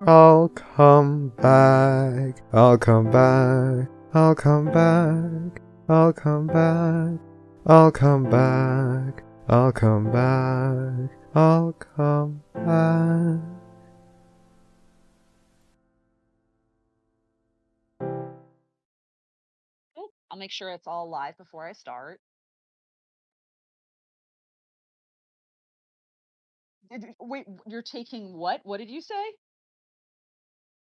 I'll come back. I'll come back. I'll come back. I'll come back. I'll come back. I'll come back. I'll come back. Oh, I'll make sure it's all live before I start. Wait, you're taking what? What did you say?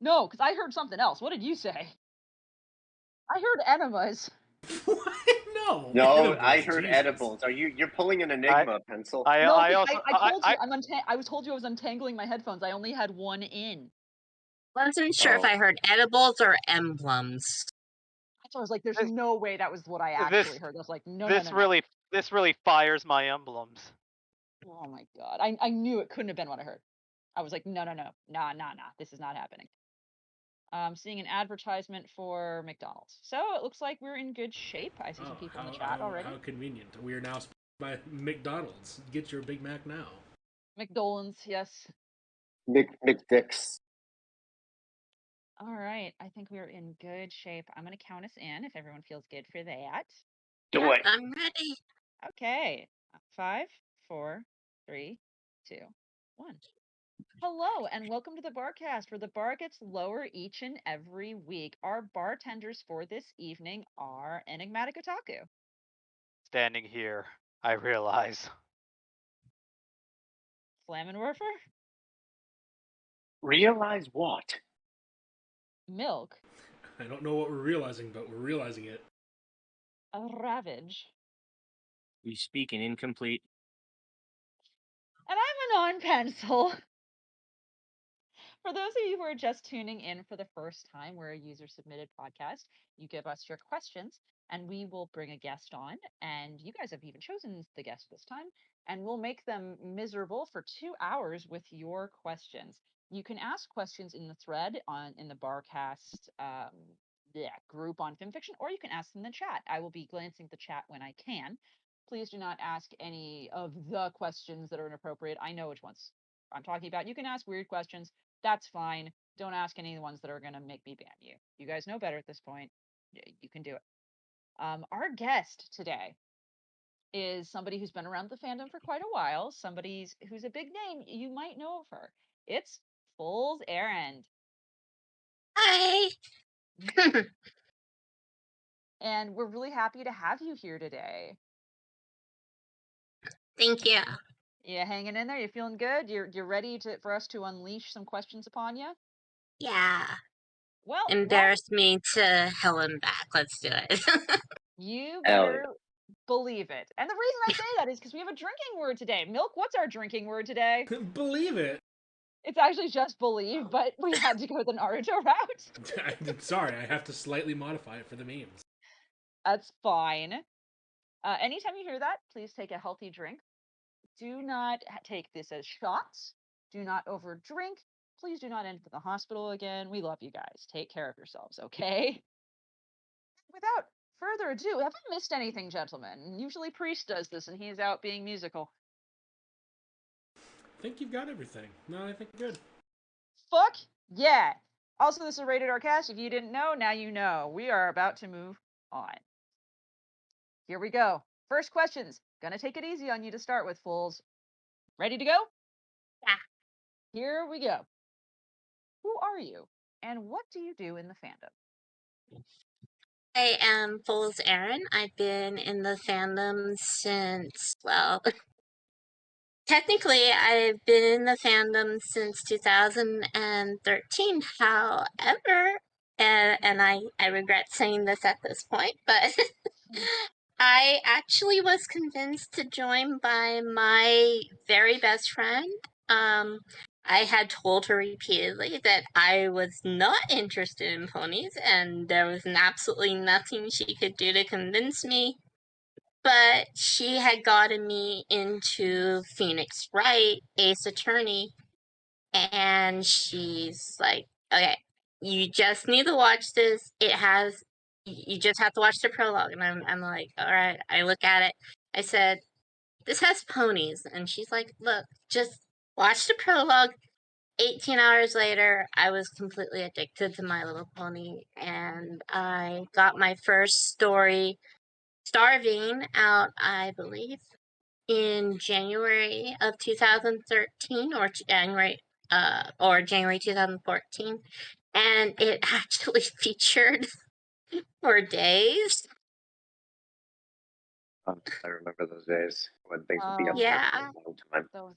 No, because I heard something else. What did you say? I heard enemas. What? No. No, I edibles, heard Jesus. edibles. You're pulling an enigma, Pencil? No, I 'cause also I told you I was told you I was untangling my headphones. I only had one in. Wasn't sure if Oh. I heard edibles or emblems. So I was like, there's This- no way that was what I actually heard. I was like, no, no, this no, no. really fires my emblems. Oh my god. I knew it couldn't have been what I heard. I was like, no, no, no. Nah. This is not happening. Seeing an advertisement for McDonald's. So it looks like we're in good shape. I see some people in the chat already. How convenient. We are now sponsored by McDonald's. Get your Big Mac now. McDolans, yes. McDicks. All right. I think we're in good shape. I'm going to count us in if everyone feels good for that. Do it. I'm ready. Okay. 5, 4, 3, 2, 1. Hello and welcome to the Barcast, where the bar gets lower each and every week. Our bartenders for this evening are Enigmatic Otaku, Standing here, I realize. Flammenwerfer, Realize what? Milk, I don't know what we're realizing, but we're realizing it. Ravage, We speak in incomplete. and I'm a non-pencil. For those of you who are just tuning in for the first time, we're a user-submitted podcast. You give us your questions, and we will bring a guest on. And you guys have even chosen the guest this time, and we'll make them miserable for 2 hours with your questions. You can ask questions in the thread in the Barcast group on FimFiction, or you can ask them in the chat. I will be glancing at the chat when I can. Please do not ask any of the questions that are inappropriate. I know which ones I'm talking about. You can ask weird questions. That's fine. Don't ask any of the ones that are going to make me ban you. You guys know better at this point. You can do it. Our guest today is somebody who's been around the fandom for quite a while. Somebody who's a big name. You might know of her. It's Foals Errand. Hi. And we're really happy to have you here today. Thank you. You hanging in there? You feeling good? You're ready for us to unleash some questions upon you? Yeah. Well, Embarrass me to hell and back. Let's do it. you Hell better believe it. And the reason I say that is because we have a drinking word today. Milk, what's our drinking word today? Believe it. It's actually just believe, but we had to go with the Naruto route. I'm sorry, I have to slightly modify it for the memes. That's fine. Anytime you hear that, please take a healthy drink. Do not take this as shots. Do not overdrink. Please do not end up in the hospital again. We love you guys. Take care of yourselves, okay? Without further ado, have I missed anything, gentlemen? Usually Priest does this and he's out being musical. I think you've got everything. No, I think you're good. Fuck yeah. Also, this is a rated R cast. If you didn't know, now you know. We are about to move on. Here we go. First questions. Gonna take it easy on you to start with, fools. Ready to go? Yeah. Here we go. Who are you, and what do you do in the fandom? I am Foals Errand. I've been in the fandom since, well, technically I've been in the fandom since 2013. However, and I regret saying this at this point, but I actually was convinced to join by my very best friend. I had told her repeatedly that I was not interested in ponies, and there was absolutely nothing she could do to convince me. But she had gotten me into Phoenix Wright, Ace Attorney, and she's like, okay, you just need to watch this. You just have to watch the prologue. And I'm like, all right. I look at it. I said, this has ponies. And she's like, look, just watch the prologue. 18 hours later, I was completely addicted to My Little Pony, and I got my first story, Starving, out, I believe, in January of 2013 or January 2014, and it actually featured for days. I remember those days when things would be up Yeah. there for a long time. Those,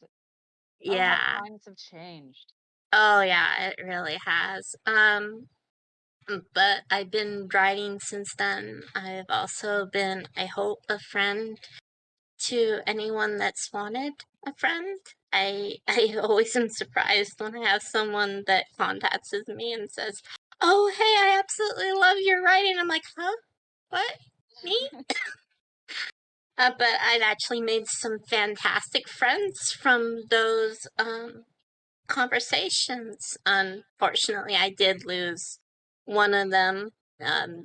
Yeah. how times have changed. Oh yeah, it really has. But I've been writing since then. I've also been, I hope, a friend to anyone that's wanted a friend. I always am surprised when I have someone that contacts me and says, "Oh, hey, I absolutely love your writing." I'm like, "Huh? What? Me?" But I've actually made some fantastic friends from those conversations. Unfortunately, I did lose one of them.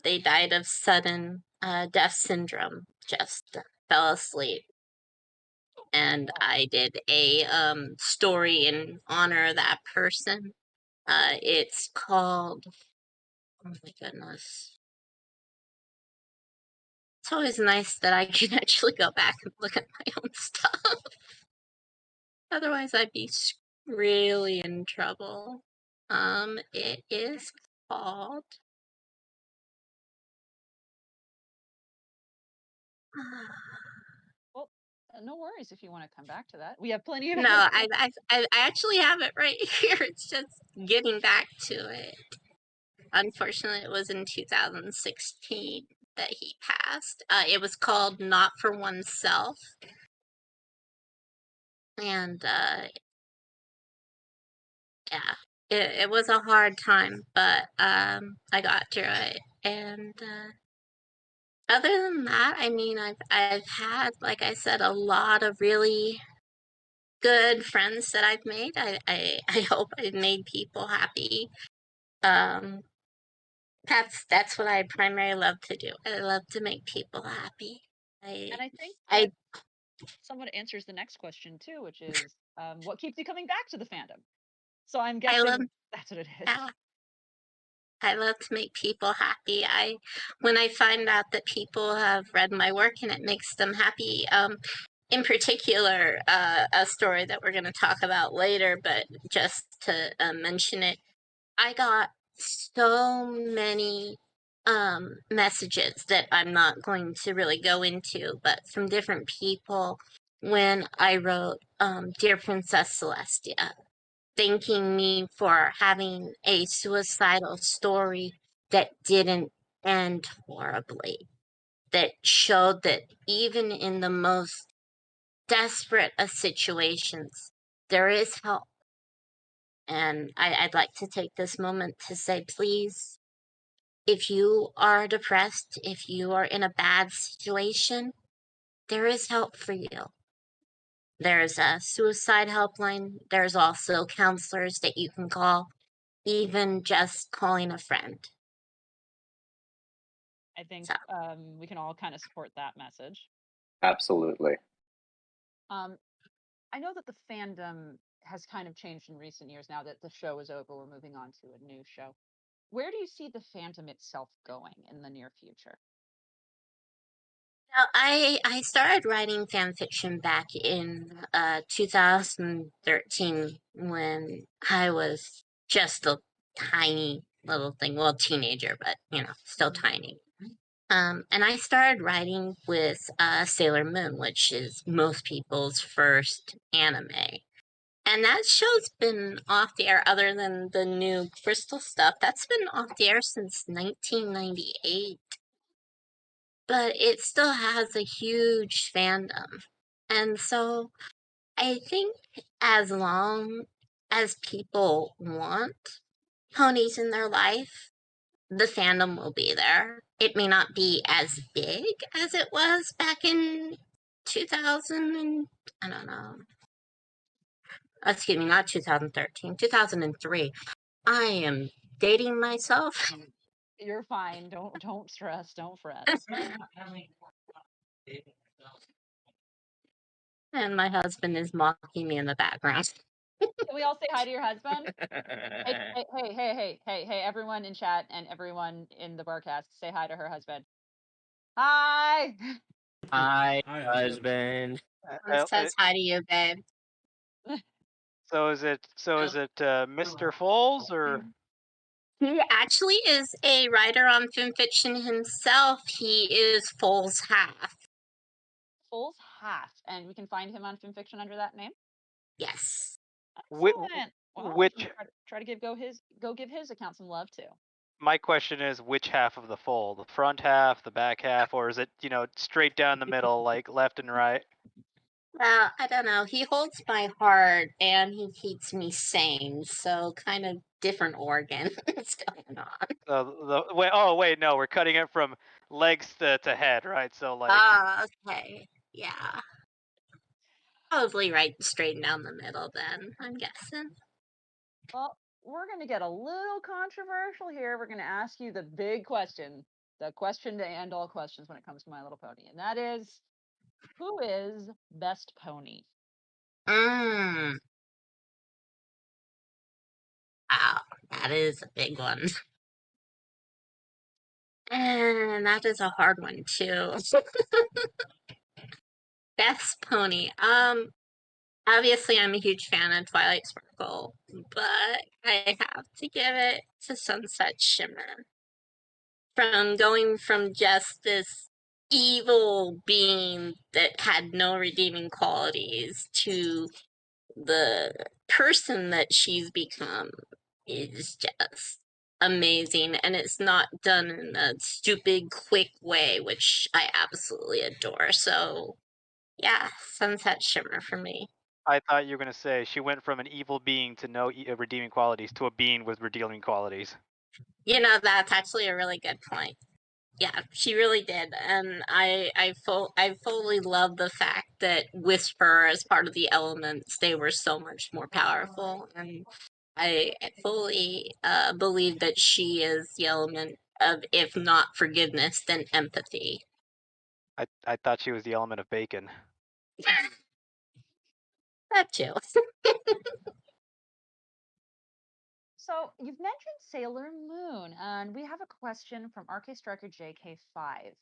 They died of sudden death syndrome, just fell asleep. And I did a story in honor of that person. It's called, oh my goodness. It's always nice that I can actually go back and look at my own stuff. Otherwise, I'd be really in trouble. It is called. Well, no worries if you want to come back to that. We have plenty of. No, I actually have it right here. It's just getting back to it. Unfortunately, it was in 2016 that he passed. It was called Not for Oneself. And yeah, it was a hard time, but I got through it. And other than that, I mean, I've had, like I said, a lot of really good friends that I've made. I hope I've made people happy. That's what I primarily love to do. I love to make people happy. And I think I somewhat answers the next question too, which is what keeps you coming back to the fandom? So I'm I love guessing that's what it is. I love to make people happy. When I find out that people have read my work and it makes them happy, in particular, a story that we're going to talk about later, but just to mention it, I got so many messages that I'm not going to really go into, but from different people when I wrote Dear Princess Celestia, thanking me for having a suicidal story that didn't end horribly, that showed that even in the most desperate of situations, there is help. And I'd like to take this moment to say, please, if you are depressed, if you are in a bad situation, there is help for you. There's a suicide helpline. There's also counselors that you can call, even just calling a friend. I think So. we can all kind of support that message. Absolutely. I know that the fandom has kind of changed in recent years now that the show is over. We're moving on to a new show. Where do you see the fandom itself going in the near future? Now, I started writing fan fiction back in 2013 when I was just a tiny little thing, well, teenager, but still tiny. And I started writing with Sailor Moon, which is most people's first anime. And that show's been off the air, other than the new Crystal stuff. That's been off the air since 1998. But it still has a huge fandom. And so I think as long as people want ponies in their life, the fandom will be there. It may not be as big as it was back in 2000 and, I don't know. Excuse me, not 2013, 2003. I am dating myself. You're fine. Don't stress. Don't fret. And my husband is mocking me in the background. Can we all say hi to your husband? Hey, everyone in chat and everyone in the Barcast, say hi to her husband. Hi! Hi, Hi, husband. Says hi to you, babe. So is it Mr. Foals or He actually is a writer on FinFiction himself. He is Foals half. Foals half, and we can find him on FinFiction under that name? Yes. Excellent! Well, we which? can try to give his account some love, too. My question is, which half of the foal? The front half, the back half, or is it straight down the middle, like left and right? Well, I don't know. He holds my heart and he keeps me sane, so kind of different organs going on. So wait, no, we're cutting it from legs to head, right? So like, Ah, okay. Yeah. Probably right straight down the middle then, I'm guessing. Well, we're going to get a little controversial here. We're going to ask you the big question, the question to end all questions when it comes to My Little Pony, and that is, who is best pony? Wow, that is a big one. And that is a hard one too. Best pony. Obviously I'm a huge fan of Twilight Sparkle, but I have to give it to Sunset Shimmer. From going from just this evil being that had no redeeming qualities to the person that she's become is just amazing, and it's not done in a stupid quick way, which I absolutely adore. So yeah, Sunset Shimmer for me. I thought you were gonna say she went from an evil being to no redeeming qualities to a being with redeeming qualities. You know, that's actually a really good point. Yeah, she really did, and I fully love the fact that Whisper, as part of the elements, they were so much more powerful, and I fully believe that she is the element of, if not forgiveness, then empathy. I thought she was the element of bacon. That too. So you've mentioned Sailor Moon, and we have a question from RK Striker JK5,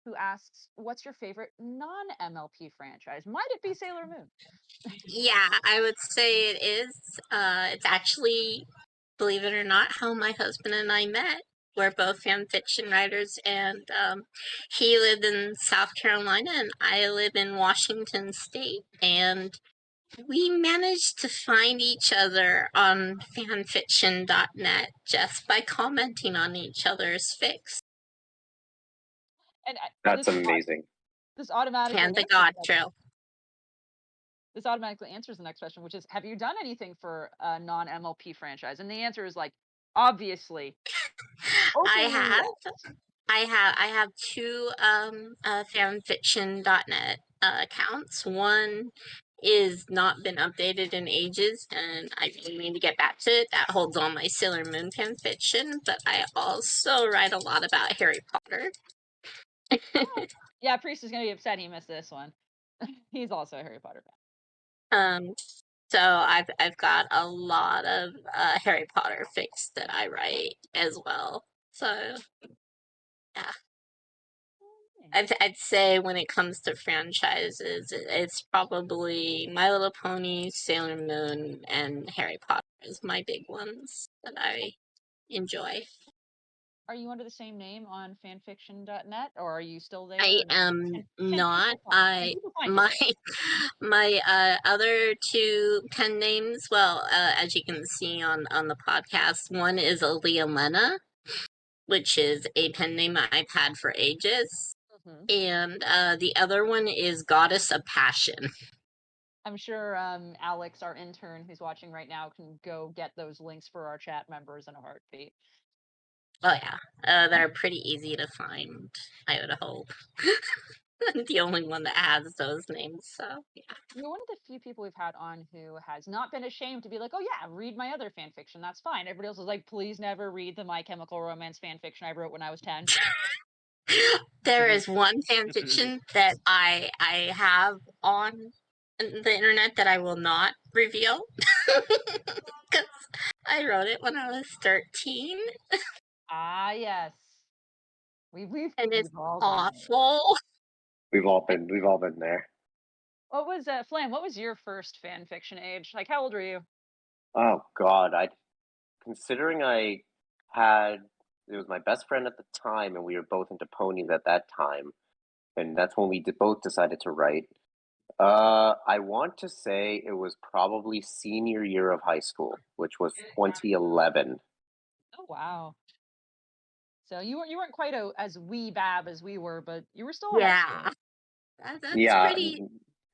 who asks, "What's your favorite non-MLP franchise? Might it be Sailor Moon?" Yeah, I would say it is. It's actually, believe it or not, how my husband and I met. We're both fan fiction writers, and he lived in South Carolina, and I live in Washington State, and we managed to find each other on fanfiction.net just by commenting on each other's fics. And That's amazing. This automatically And the answers God the- Trail. This automatically answers the next question, which is, have you done anything for a non-MLP franchise? And the answer is, like, obviously. I have two fanfiction.net accounts. One is not been updated in ages, and I really need to get back to it. That holds all my Sailor Moon fanfiction, but I also write a lot about Harry Potter. Yeah, Priest is going to be upset he missed this one. He's also a Harry Potter fan. So I've got a lot of Harry Potter fics that I write as well. So yeah. I'd say when it comes to franchises, it's probably My Little Pony, Sailor Moon, and Harry Potter is my big ones that I enjoy. Are you under the same name on fanfiction.net, or are you still there? I am not. My other two pen names, well, as you can see on the podcast, one is Lena, which is a pen name I've had for ages. And the other one is Goddess of Passion. I'm sure Alex, our intern who's watching right now, can go get those links for our chat members in a heartbeat. Oh yeah, they're pretty easy to find, I would hope. I'm the only one that has those names, so yeah. You're one of the few people we've had on who has not been ashamed to be like, oh yeah, read my other fan fiction, that's fine. Everybody else is like, please never read the My Chemical Romance fan fiction I wrote when I was 10. There is one fan fiction that I have on the internet that I will not reveal because I wrote it when I was 13, Ah, yes. We've and it's all done it. awful. We've all been there. What was Flam? What was your first fan fiction age? Like, how old were you? Oh God, considering I had it was my best friend at the time, and we were both into ponies at that time, and that's when we both decided to write. I want to say it was probably senior year of high school, which was 2011. Oh wow. So you weren't quite as wee bab as we were, but you were still in high school. Yeah, that's Yeah, pretty.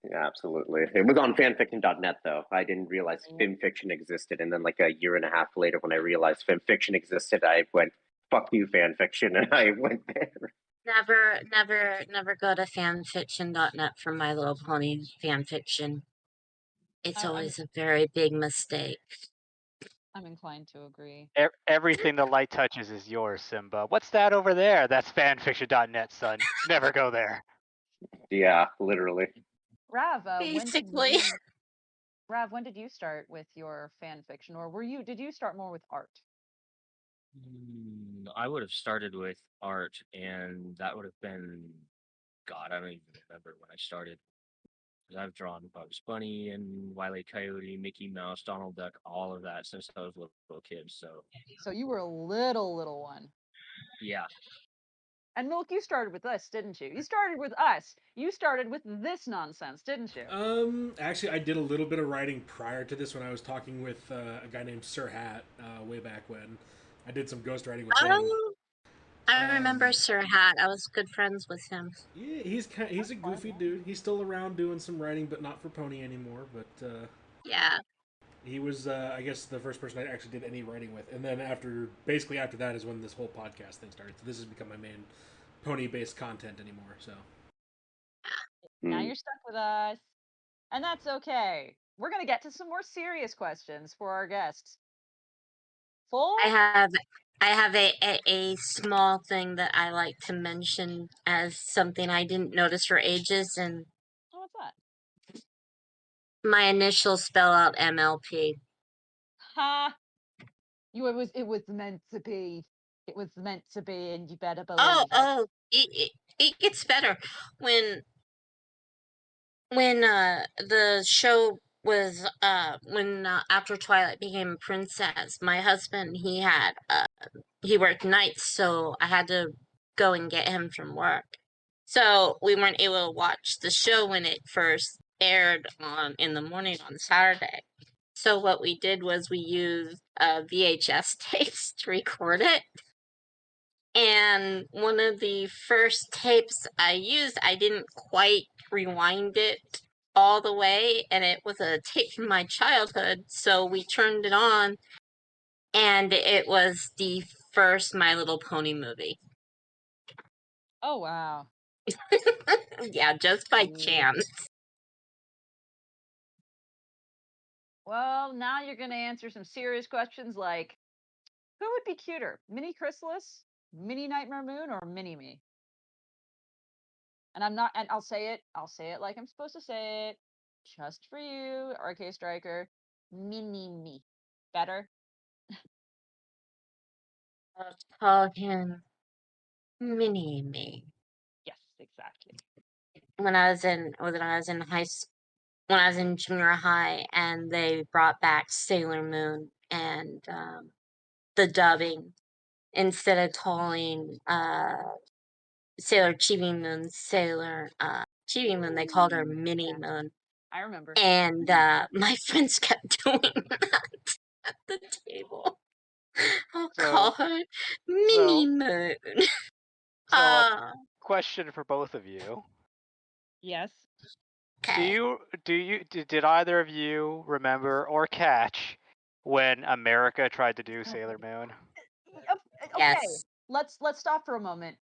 yeah, absolutely. It was on fanfiction.net though. I didn't realize Oh. fanfiction existed, and then like a year and a half later, when I realized fanfiction existed, I went, "Fuck you, fanfiction," and I went there. Never go to fanfiction.net for My Little Pony fanfiction. It's always a very big mistake. I'm inclined to agree. Everything the light touches is yours, Simba. What's that over there? That's fanfiction.net, son. Never go there. Yeah, literally. Rav, Basically. Rav, when did you start with your fan fiction, or did you start more with art? I would have started with art, and that would have been, God, I don't even remember when I started. 'Cause I've drawn Bugs Bunny and Wile E. Coyote, Mickey Mouse, Donald Duck, all of that since I was a little kid. So you were a little one. Yeah. And Milk, you started with us, didn't you? You started with us. You started with this nonsense, didn't you? Actually, I did a little bit of writing prior to this when I was talking with a guy named Sir Hat way back when. I did some ghostwriting with him. Oh, I remember Sir Hat. I was good friends with him. Yeah, he's a goofy dude. He's still around doing some writing, but not for Pony anymore. But Yeah. he was, I guess, the first person I actually did any writing with. And then basically after that is when this whole podcast thing started. So this has become my main Pony-based content anymore. So Now you're stuck with us. And that's okay. We're going to get to some more serious questions for our guests. Full? I have a small thing that I like to mention as something I didn't notice for ages, and Oh, what's that? my initials spell out MLP. Ha! It was meant to be. It was meant to be, and you better believe It gets better when the show was when after Twilight became Princess. My husband, he worked nights, so I had to go and get him from work. So we weren't able to watch the show when it first aired in the morning on Saturday. So what we did was we used VHS tapes to record it. And one of the first tapes I used, I didn't quite rewind it all the way, and it was a tape from my childhood. So we turned it on, and it was the first My Little Pony movie. Oh, wow. Yeah, just by chance. Well, now you're going to answer some serious questions like, who would be cuter, Mini Chrysalis, Mini Nightmare Moon, or Mini Me? And I'll say it like I'm supposed to say it, just for you, RK Striker, Mini Me. Better? I'll call him Mini Me. Yes, exactly. When I was in junior high, and they brought back Sailor Moon and the dubbing, instead of calling Sailor Chibi Moon Sailor Chibi Moon, they called her Mini Moon. I remember. And my friends kept doing that at the table. I'll call her Mini Moon. So a question for both of you. Yes. Okay. Did either of you remember or catch when America tried to do Sailor Moon? Okay. Yes. Let's stop for a moment.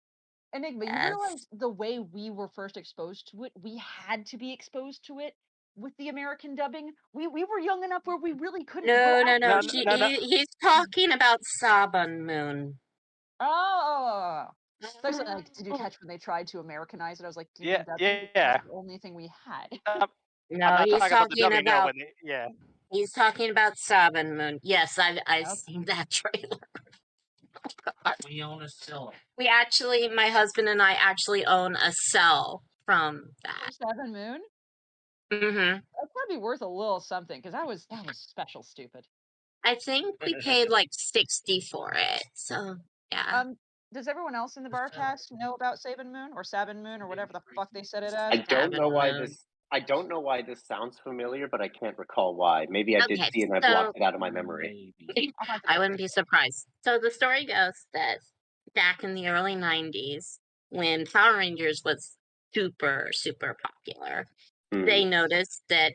Enigma, you Yes. realize the way we were first exposed to it, we had to be exposed to it with the American dubbing. We were young enough where we really couldn't go No. No. He's talking about Sabon Moon. Oh. So like, did you catch when they tried to Americanize it? I was like, do you mean dubbing? Because Yeah. that's the only thing we had. No, I'm not he's talking about the talking dubbing. No, about when they, yeah. he's talking about Seven Moon. Yes, I've Okay. seen that trailer. We own a cellar. We actually, my husband and I actually own a cell from that. For Seven Moon, Mm-hmm. that's probably worth a little something because that was special stupid. I think we paid like 60 for it. So yeah. Does everyone else in the Barcast know about Sabin Moon or Sabin Moon or whatever the fuck they said it as? I don't know why Moon. this. I don't know why this sounds familiar, but I can't recall why. Maybe I did Okay, see it and I blocked it out of my memory. Maybe. I'll have to I look wouldn't into be it. surprised. So the story goes that back in the early 90s, when Power Rangers was super, super popular, they noticed that,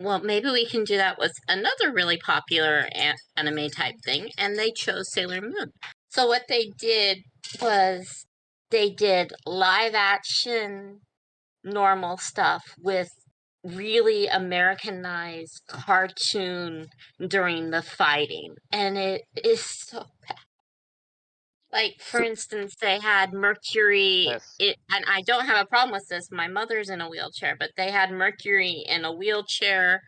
well, maybe we can do that with another really popular anime type thing, and they chose Sailor Moon. So what they did was they did live action normal stuff with really Americanized cartoon during the fighting, and it is so bad. Like, for instance, they had Mercury, Yes. and I don't have a problem with this. My mother's in a wheelchair, but they had Mercury in a wheelchair.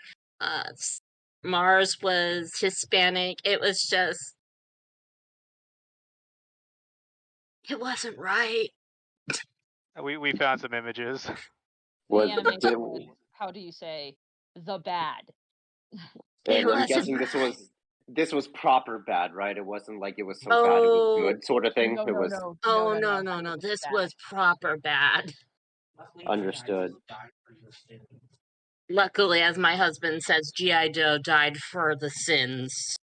Mars was Hispanic. It was just, it wasn't right. We found some images. The animation was, how do you say, the bad. And I'm wasn't guessing right. this was proper bad, right? It wasn't like it was so bad it was good sort of thing. No, It no, was no. Oh, no. no. This bad. was proper bad. understood. Luckily, as my husband says, G.I. Joe died for the sins.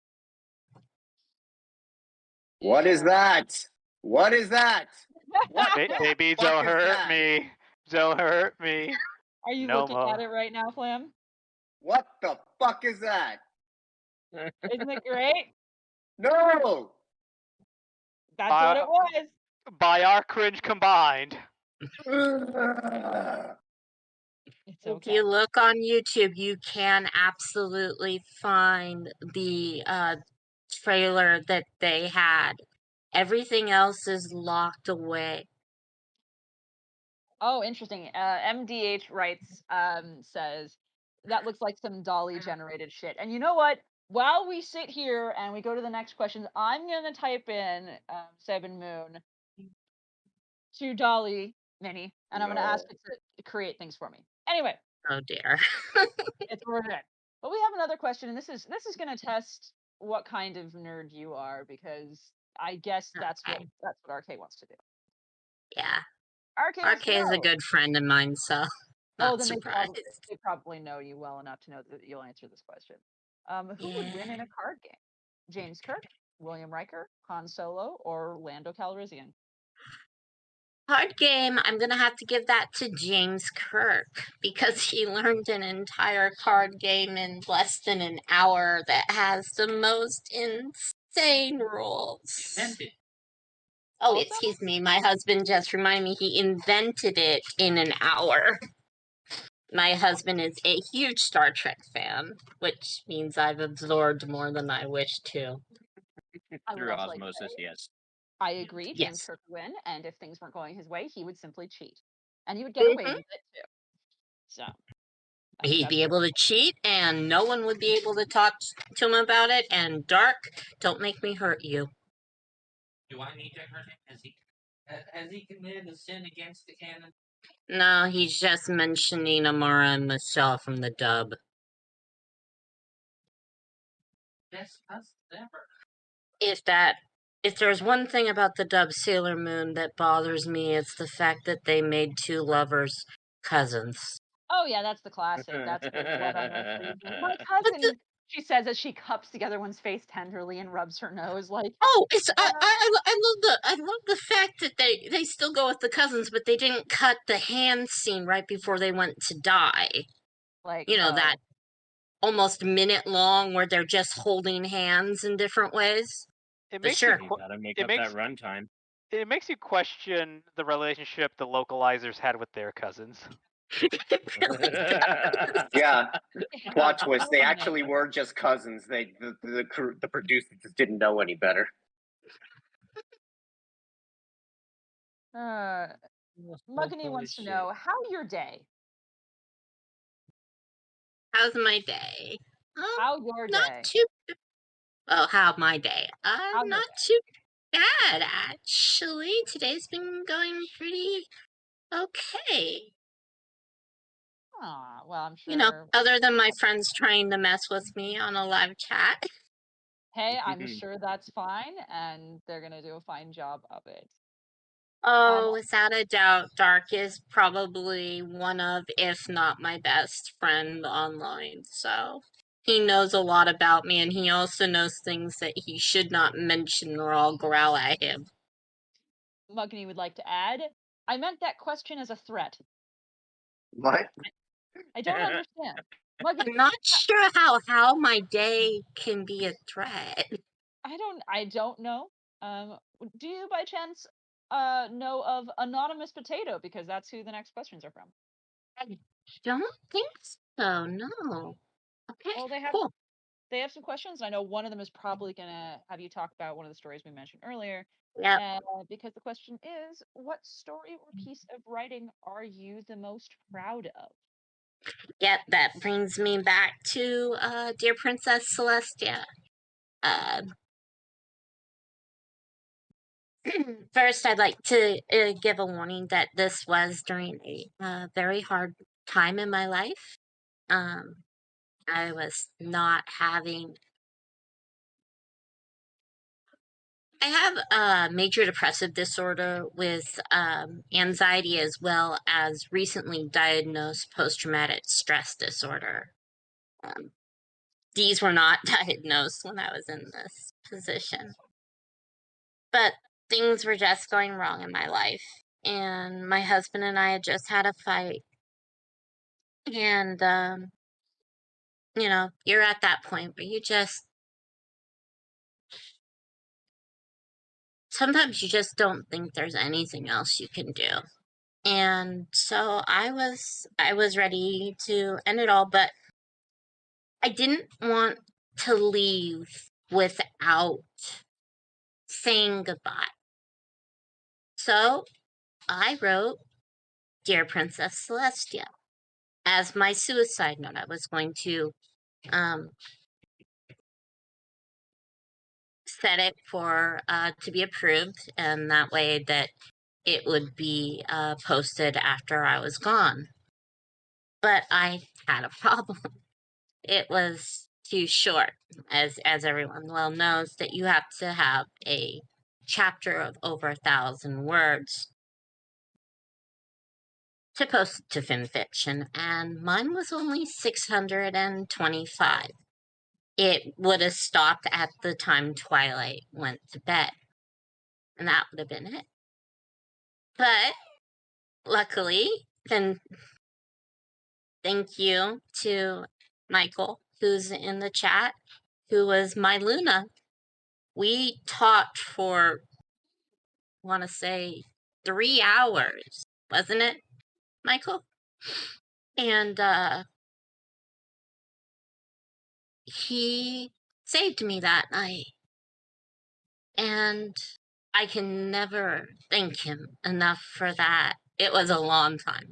What is that? What is that? What the Baby, fuck don't is hurt that? me. Don't hurt me. Are you No looking more. at it right now, Flam? What the fuck is that? Isn't it great? No! That's what it was. By our cringe combined. It's If okay. you look on YouTube, you can absolutely find the trailer that they had. Everything else is locked away. Oh, interesting. MDH writes, says, that looks like some Dolly generated shit. And you know what? While we sit here and we go to the next question, I'm going to type in Seven Moon to Dolly Mini, and I'm going to ask it to create things for me. Anyway. Oh dear. It's worth it. But we have another question, and this is going to test what kind of nerd you are, because I guess that's what RK wants to do. Yeah. RK wants to know. is a good friend of mine, so not Then surprised. they probably know you well enough to know that you'll answer this question. Who would win in a card game? James Kirk, William Riker, Han Solo, or Lando Calrissian? Card game, I'm going to have to give that to James Kirk because he learned an entire card game in less than an hour that has the most insane rules. Oh, Also? excuse me. My husband just reminded me he invented it in an hour. My husband is a huge Star Trek fan, which means I've absorbed more than I wish to. Through osmosis, yes. I agree. James Yes. Kirk would win, and if things weren't going his way, he would simply cheat, and he would get away with it too. So he'd be able to cheat, and no one would be able to talk to him about it. And Dark, don't make me hurt you. Do I need to hurt him? Has he committed a sin against the canon? No, he's just mentioning Amara and Michelle from the dub. Best us ever. If there's one thing about the dub Sailor Moon that bothers me, it's the fact that they made two lovers cousins. Oh yeah, that's the classic. That's the love anniversary. My cousin, she says as she cups the other one's face tenderly and rubs her nose like. Oh, it's I love the fact that they still go with the cousins, but they didn't cut the hand scene right before they went to die. Like that almost minute long where they're just holding hands in different ways. It But makes sure. You gotta make up that runtime. It makes you question the relationship the localizers had with their cousins. Yeah. Plot twist. They actually were just cousins. The producers just didn't know any better. Muggany wants to know how your day. How's my day? How your Not day? too. Oh, how my day? How your Not too bad actually. Today's been going pretty okay. Aw, well, I'm You know, sure. other than my friends trying to mess with me on a live chat. Hey, I'm sure that's fine, and they're gonna do a fine job of it. Oh, without a doubt, Dark is probably one of, if not my best friend online. So he knows a lot about me, and he also knows things that he should not mention or I'll growl at him. Mugni would like to add, I meant that question as a threat. What? I don't understand. Mugni, I'm not sure how my day can be a threat. I don't know. Do you by chance know of Anonymous Potato? Because that's who the next questions are from. I don't think so, no. Okay, Well, cool. they have some questions. I know one of them is probably gonna have you talk about one of the stories we mentioned earlier. Yep. Because the question is, what story or piece of writing are you the most proud of? Yep, that brings me back to Dear Princess Celestia. First, I'd like to give a warning that this was during a very hard time in my life. I was not having. I have a major depressive disorder with anxiety as well as recently diagnosed post traumatic stress disorder. These were not diagnosed when I was in this position. But things were just going wrong in my life. And my husband and I had just had a fight. And, you're at that point where sometimes you just don't think there's anything else you can do. And so I was ready to end it all, but I didn't want to leave without saying goodbye. So I wrote Dear Princess Celestia as my suicide note. I was going to set it for to be approved, and that way that it would be posted after I was gone. But I had a problem. It was too short, as everyone well knows that you have to have a chapter of over 1,000 words to post to FinFiction, and mine was only 625. It would have stopped at the time Twilight went to bed, and that would have been it. But luckily, then thank you to Michael, who's in the chat, who was my Luna. We talked for, I want to say, 3 hours, wasn't it, Michael? And he saved me that night. And I can never thank him enough for that. It was a long time.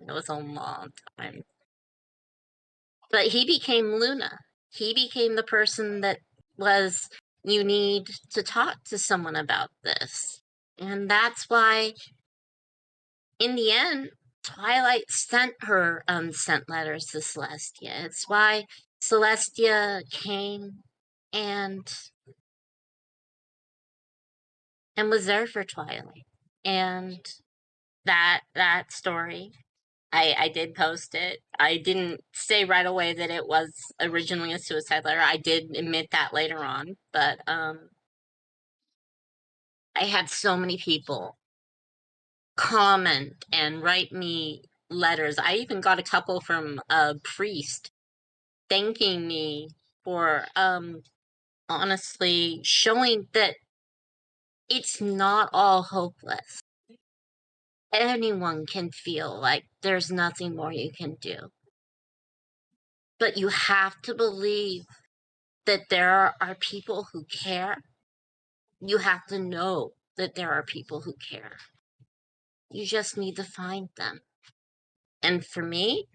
But he became Luna. He became the person that was, you need to talk to someone about this. And that's why, in the end, Twilight sent her unsent letters to Celestia. It's why Celestia came and was there for Twilight. And that story, I did post it. I didn't say right away that it was originally a suicide letter. I did admit that later on, but I had so many people comment and write me letters. I even got a couple from a priest thanking me for honestly showing that it's not all hopeless. Anyone can feel like there's nothing more you can do. But you have to believe that there are people who care. You have to know that there are people who care. You just need to find them. And for me,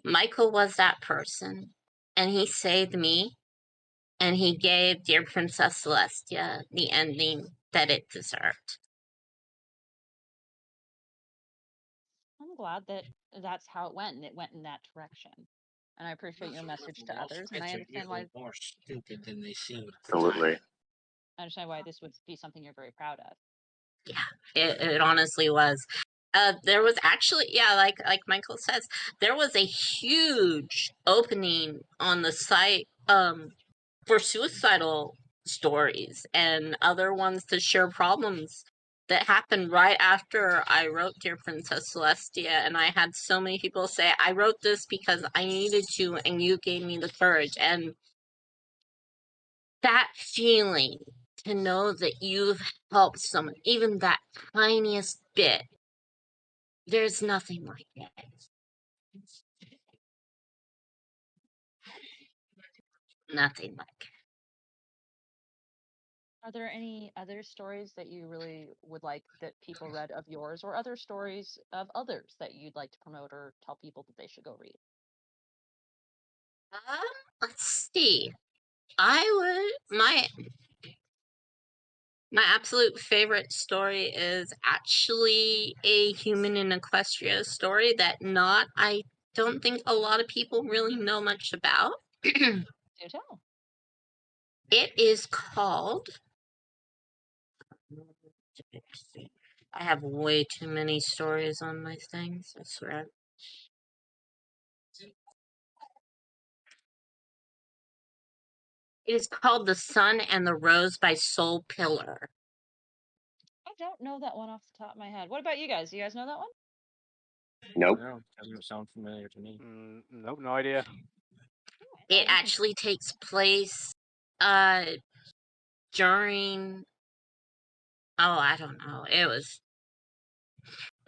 Michael was that person. and he saved me, and he gave Dear Princess Celestia the ending that it deserved. I'm glad that that's how it went, and it went in that direction. And I appreciate your message to others, and I understand why. More stupid than they seem. Absolutely. I understand why this would be something you're very proud of. It honestly was. There was actually, yeah, like Michael says, there was a huge opening on the site for suicidal stories and other ones to share problems that happened right after I wrote Dear Princess Celestia, and I had so many people say, I wrote this because I needed to, and you gave me the courage. And that feeling to know that you've helped someone, even that tiniest bit, there's nothing like it. Nothing like it. Are there any other stories that you really would like that people read of yours, or other stories of others that you'd like to promote or tell people that they should go read? Let's see. My absolute favorite story is actually a Human in Equestria story that I don't think a lot of people really know much about. Do tell. It is called. I have way too many stories on my things, I swear. It is called The Sun and the Rose by Soul Pillar. I don't know that one off the top of my head. What about you guys? Do you guys know that one? Nope. No, doesn't sound familiar to me. Nope, no idea. It actually takes place during, I don't know. It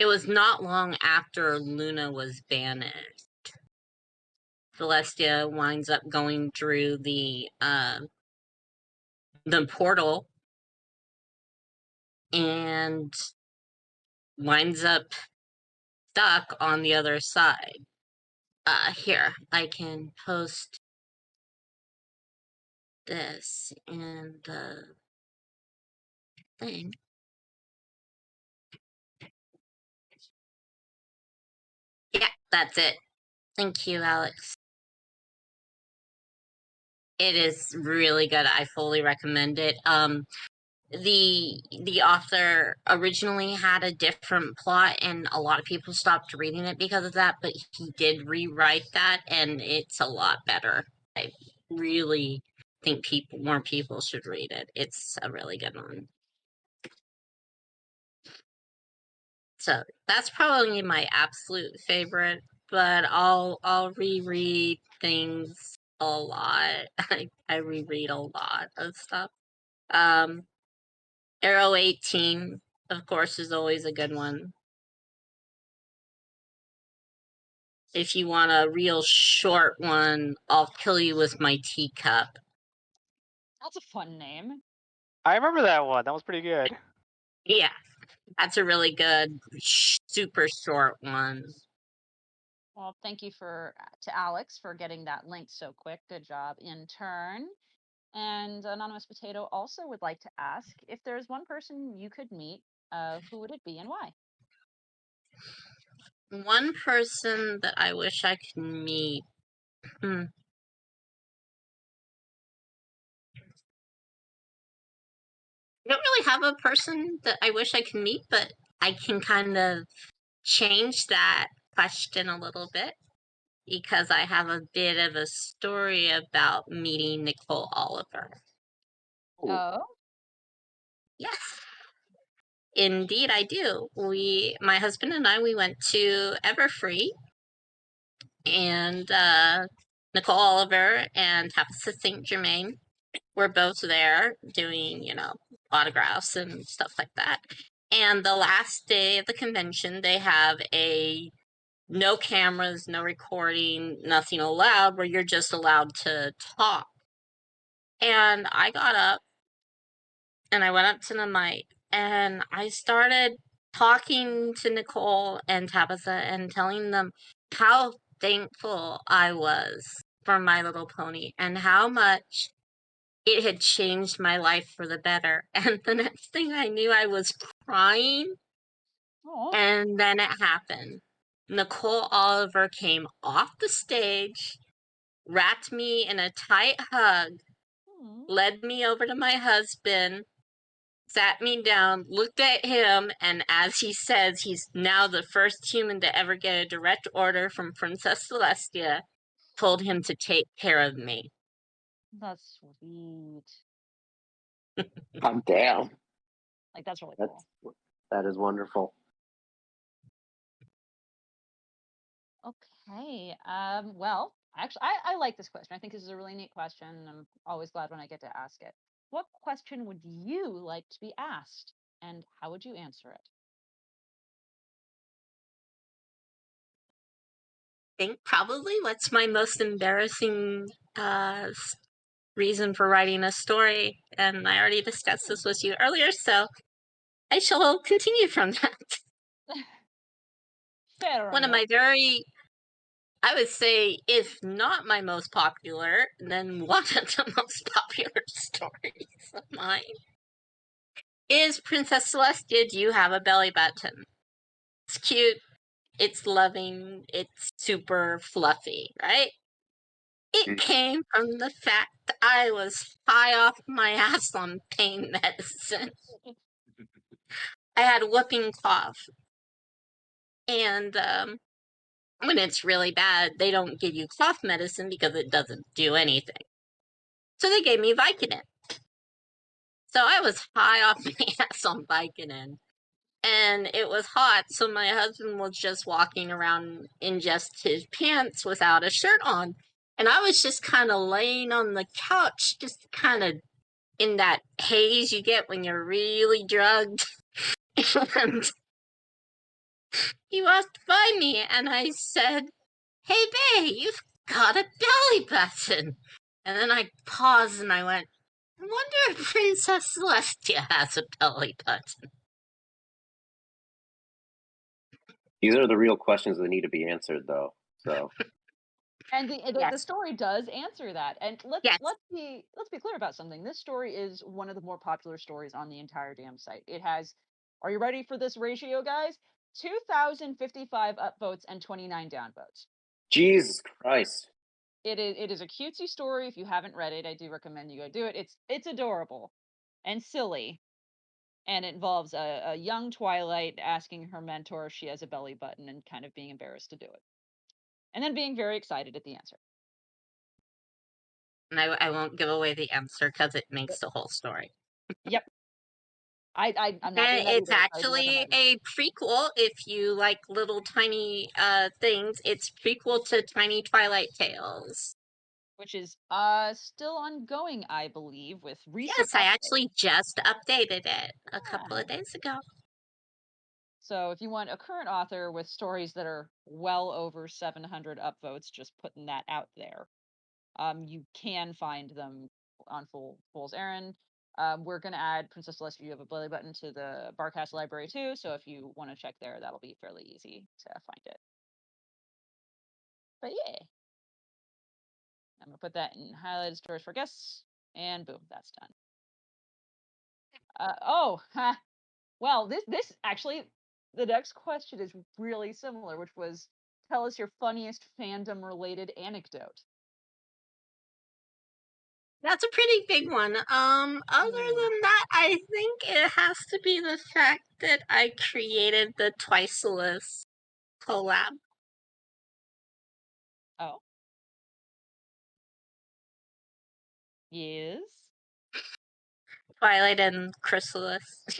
was not long after Luna was banished. Celestia winds up going through the portal and winds up stuck on the other side. Here, I can post this in the thing. Yeah, that's it. Thank you, Alex. It is really good. I fully recommend it. The author originally had a different plot, and a lot of people stopped reading it because of that, but he did rewrite that, and it's a lot better. I really think more people should read it. It's a really good one. So that's probably my absolute favorite, but I'll reread things a lot. I reread a lot of stuff. Arrow 18, of course, is always a good one. If you want a real short one, I'll kill you with my teacup. That's a fun name. I remember that one. That was pretty good. Yeah, that's a really good, super short one. Well, thank you to Alex for getting that link so quick. Good job, intern. And Anonymous Potato also would like to ask if there's one person you could meet, who would it be and why? One person that I wish I could meet. I don't really have a person that I wish I could meet, but I can kind of change that question a little bit because I have a bit of a story about meeting Nicole Oliver. Oh? Yes. Indeed, I do. My husband and I, we went to Everfree, and Nicole Oliver and Tabitha St. Germain were both there doing, autographs and stuff like that. And the last day of the convention, they have a no cameras, no recording, nothing allowed, where you're just allowed to talk. And I got up and I went up to the mic and I started talking to Nicole and Tabitha and telling them how thankful I was for My Little Pony and how much it had changed my life for the better. And the next thing I knew, I was crying. Aw. And then it happened. Nicole Oliver came off the stage, wrapped me in a tight hug, Hmm. led me over to my husband, sat me down, looked at him, and as he says, he's now the first human to ever get a direct order from Princess Celestia, told him to take care of me. That's sweet. I'm down. Like, that's really cool. That is wonderful. Okay. Well, actually, I like this question. I think this is a really neat question, and I'm always glad when I get to ask it. What question would you like to be asked, and how would you answer it? I think probably what's my most embarrassing reason for writing a story, and I already discussed this with you earlier, so I shall continue from that. Fair One of enough. my very, I would say, if not my most popular, then one of the most popular stories of mine is Princess Celestia, Do You Have a Belly Button? It's cute, it's loving, it's super fluffy, right? It came from the fact that I was high off my ass on pain medicine. I had whooping cough. And when it's really bad, they don't give you cough medicine because it doesn't do anything. So they gave me Vicodin. So I was high off my ass on Vicodin. And it was hot, so my husband was just walking around in just his pants without a shirt on. And I was just kind of laying on the couch, just kind of in that haze you get when you're really drugged. And he walked by me, and I said, "Hey, babe, you've got a belly button." And then I paused and I went, "I wonder if Princess Celestia has a belly button." These are the real questions that need to be answered, though. So And the Yes. story does answer that. And Yes. let's be clear about something. This story is one of the more popular stories on the entire damn site. It has, are you ready for this ratio, guys? 2,055 upvotes and 29 downvotes. Jesus Christ. It is a cutesy story. If you haven't read it, I do recommend you go do it. It's adorable and silly. And it involves a young Twilight asking her mentor if she has a belly button and kind of being embarrassed to do it. And then being very excited at the answer. And I won't give away the answer because it makes the whole story. Yep. I'm not doing And that it's either. I do actually recommend. a prequel if you like little tiny things. It's prequel to Tiny Twilight Tales. Which is still ongoing, I believe, with recent Yes, I updates. actually just updated it a couple Yeah. of days ago. So if you want a current author with stories that are well over 700 upvotes, just putting that out there, you can find them on Foals Errand. We're going to add Princess Celestia, You Have a Belly Button to the Barcast library too. So if you want to check there, that'll be fairly easy to find it. But yeah. I'm going to put that in highlighted stories for guests. And boom, that's done. Well, this actually, the next question is really similar, which was, tell us your funniest fandom related anecdote. That's a pretty big one. Other than that, I think it has to be the fact that I created the Twiceless collab. Oh. Yes. Twilight and Chrysalis.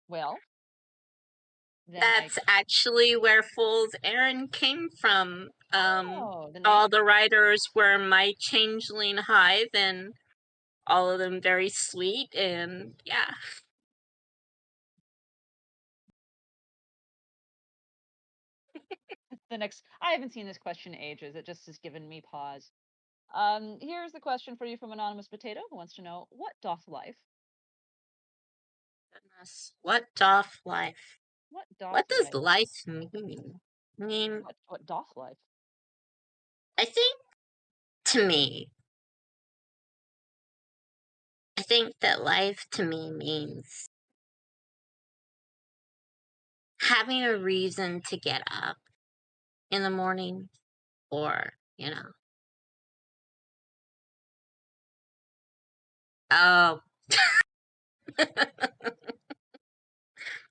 Well, then That's actually where Fool's Errand came from. the name. All the writers were my changeling hive, and all of them very sweet, and yeah. The next, I haven't seen this question in ages. It just has given me pause. Here's the question for you from Anonymous Potato, who wants to know, what doth life? Goodness. What doth life? What doth What does life? life mean? I mean, What doth life? I think, to me, I think that life to me means having a reason to get up in the morning, or, oh,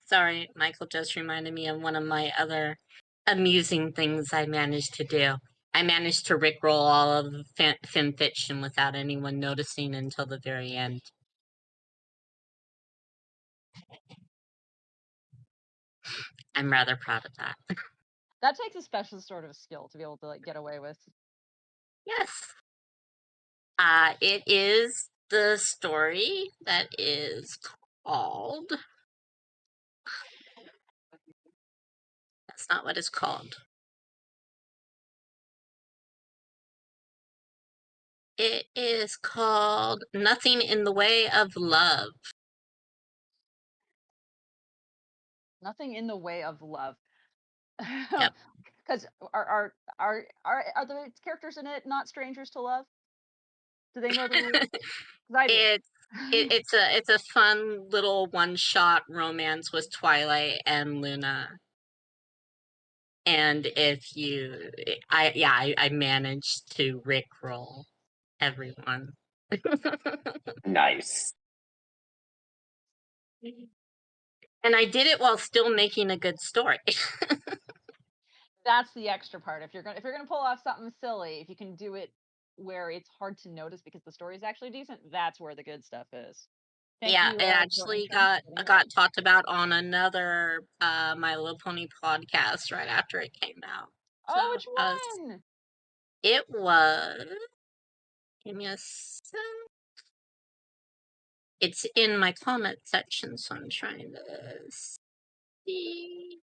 sorry, Michael just reminded me of one of my other amusing things I managed to do. I managed to rickroll all of fan fiction without anyone noticing until the very end. I'm rather proud of that. That takes a special sort of skill to be able to like get away with. Yes. It is the story that is called. That's not what it's called. It is called Nothing in the Way of Love. Nothing in the way of love. Yep. Because are the characters in it not strangers to love? Do they know the rules? 'Cause I do. It's a fun little one-shot romance with Twilight and Luna. And if you, I managed to rickroll everyone. Nice. And I did it while still making a good story. That's the extra part. If you're gonna pull off something silly, if you can do it where it's hard to notice because the story is actually decent, that's where the good stuff is. Thank Yeah, you, it Joe actually Intern, for getting it right. got talked about on another My Little Pony podcast right after it came out. So Oh, which one? it was. Give me a sec. It's in my comment section, so I'm trying to see.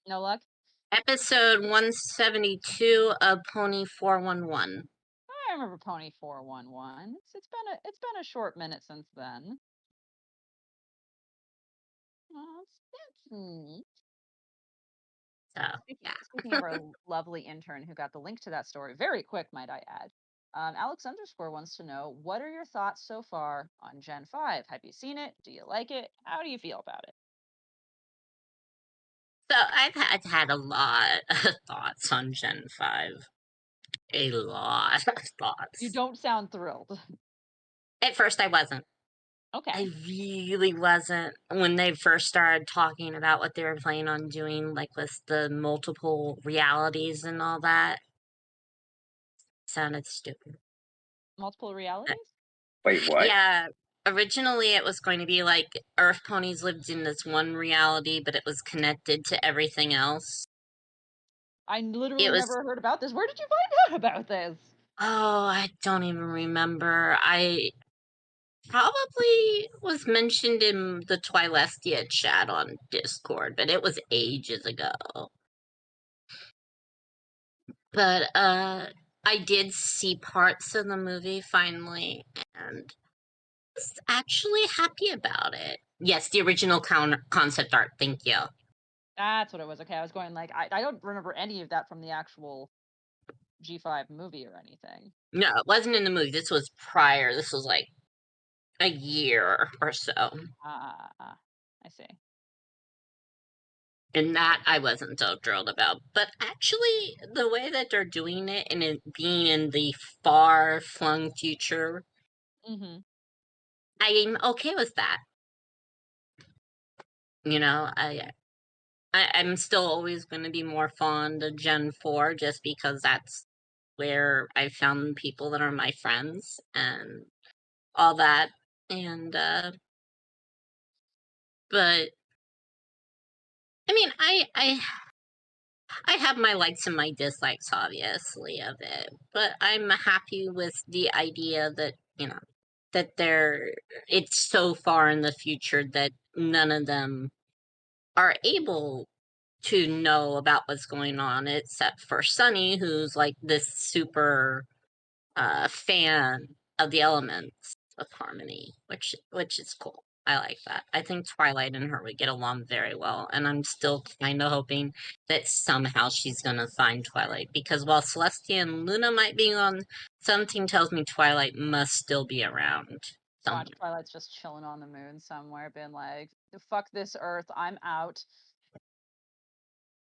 No luck. Episode 172 of Pony 411. I remember Pony 411. It's been a short minute since then. Oh, that's neat. So, yeah. Speaking of our lovely intern who got the link to that story, very quick, might I add. Alex underscore wants to know, what are your thoughts so far on Gen 5? Have you seen it? Do you like it? How do you feel about it? So I've had a lot of thoughts on Gen 5. A lot of thoughts. You don't sound thrilled. At first I wasn't. Okay. I really wasn't. When they first started talking about what they were planning on doing, like with the multiple realities and all that, sounded stupid. Multiple realities? Wait, what? Yeah, originally it was going to be like Earth ponies lived in this one reality, but it was connected to everything else. I literally It was, never heard about this. Where did you find out about this? oh, I don't even remember. I probably was mentioned in the Twilestia chat on Discord, but it was ages ago. But I did see parts of the movie finally, and was actually happy about it. Yes, the original concept art. Thank you. That's what it was. Okay, I was going like, I don't remember any of that from the actual G5 movie or anything. No, it wasn't in the movie. This was prior. This was like a year or so. I see. And that I wasn't so thrilled about. But actually, the way that they're doing it and it being in the far flung future, Mm-hmm. I'm okay with that. You know, I'm still always going to be more fond of Gen 4 just because that's where I found people that are my friends and all that. And, but, I mean, I have my likes and my dislikes, obviously, of it, but I'm happy with the idea that, that it's so far in the future that none of them are able to know about what's going on, except for Sunny, who's like this super fan of the elements of harmony, which is cool. I like that. I think Twilight and her would get along very well, and I'm still kind of hoping that somehow she's gonna find Twilight, because while Celestia and Luna might be on, something tells me Twilight must still be around somewhere. Watch, Twilight's just chilling on the moon somewhere, being like, "Fuck this Earth, I'm out."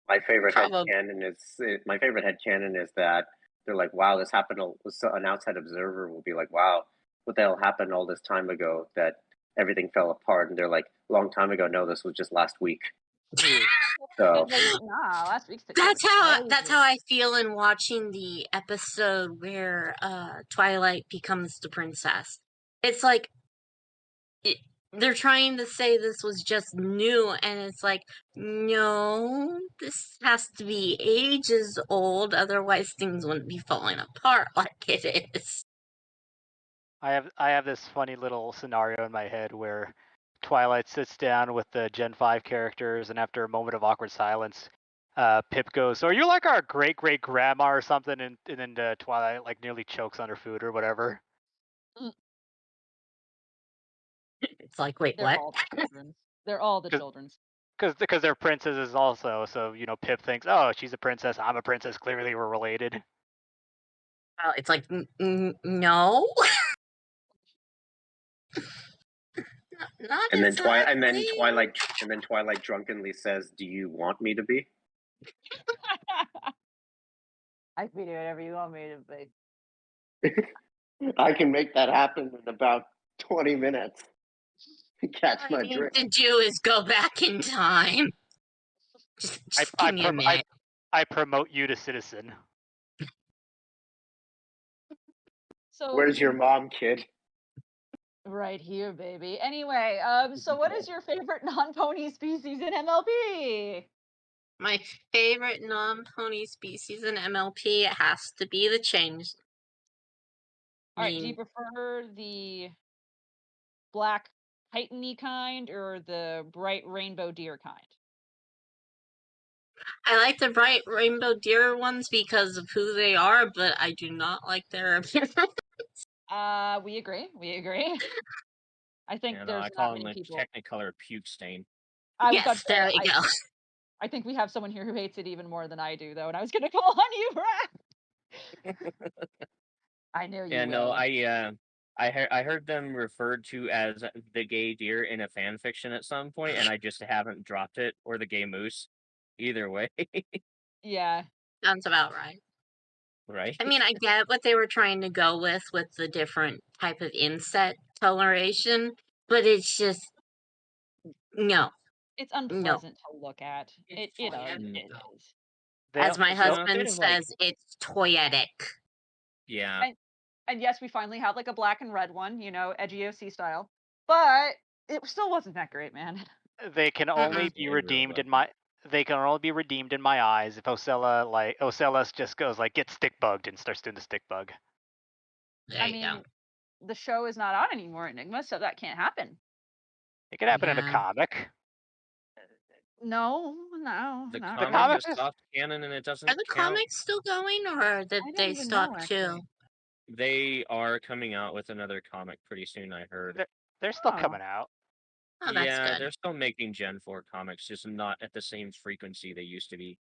My favorite Probably. headcanon is that they're like, wow, this happened. So an outside observer will be like, wow, what the hell happened all this time ago that everything fell apart? And they're like, long time ago. No, this was just last week. So Like, nah, last week's That's how I feel in watching the episode where Twilight becomes the princess. It's like they're trying to say this was just new, and it's like, no, this has to be ages old, otherwise things wouldn't be falling apart like it is. I have this funny little scenario in my head where Twilight sits down with the Gen 5 characters, and after a moment of awkward silence, Pip goes, "So are you like our great great grandma or something?" And then Twilight like nearly chokes on her food or whatever. It's like, wait, They're what? all the children's. They're all the 'Cause- children's. Because they're princesses also, so Pip thinks, "Oh, she's a princess, I'm a princess. Clearly, we're related." Well, it's like, no. Not and then exactly. Twilight drunkenly says, "Do you want me to be?" I can do whatever you want me to be. I can make that happen in about 20 minutes. Catch All my I need drift. to do is go back in time. Just give me a minute. I promote you to citizen. So Where's your mom, kid? right here, baby. Anyway, so what is your favorite non-pony species in MLP? My favorite non-pony species in MLP has to be the change. All right, do you prefer the black Titany kind or the bright rainbow deer kind? I like the bright rainbow deer ones because of who they are, but I do not like their appearance. We agree. We agree. I think And there's I not call many him the people. Technicolor puke stain. I was about Yes, to say, there you go. I think we have someone here who hates it even more than I do, though, and I was gonna call on you, Brad. I knew you Yeah, no, will. I heard them referred to as the gay deer in a fan fiction at some point, and I just haven't dropped it, or the gay moose. Either way, Yeah. Sounds about right. right? I mean, I get what they were trying to go with the different type of inset coloration, but it's just no. It's unpleasant to look at. It is. It is. As my husband instead of, like- says, it's toyetic. Yeah. And yes, we finally have like a black and red one, edgy OC style. But it still wasn't that great, man. They can only be redeemed in my. They can only be redeemed in my eyes if Ocellus just goes like get stick bugged and starts doing the stick bug. I mean, the show is not on anymore, Enigma, so that can't happen. It could happen in a comic. No. The no. comic is soft canon and it doesn't Are the count. comics still going, or did they stop too? They are coming out with another comic pretty soon, I heard. They're still coming out. Oh, that's yeah, good. they're still making Gen 4 comics, just not at the same frequency they used to be.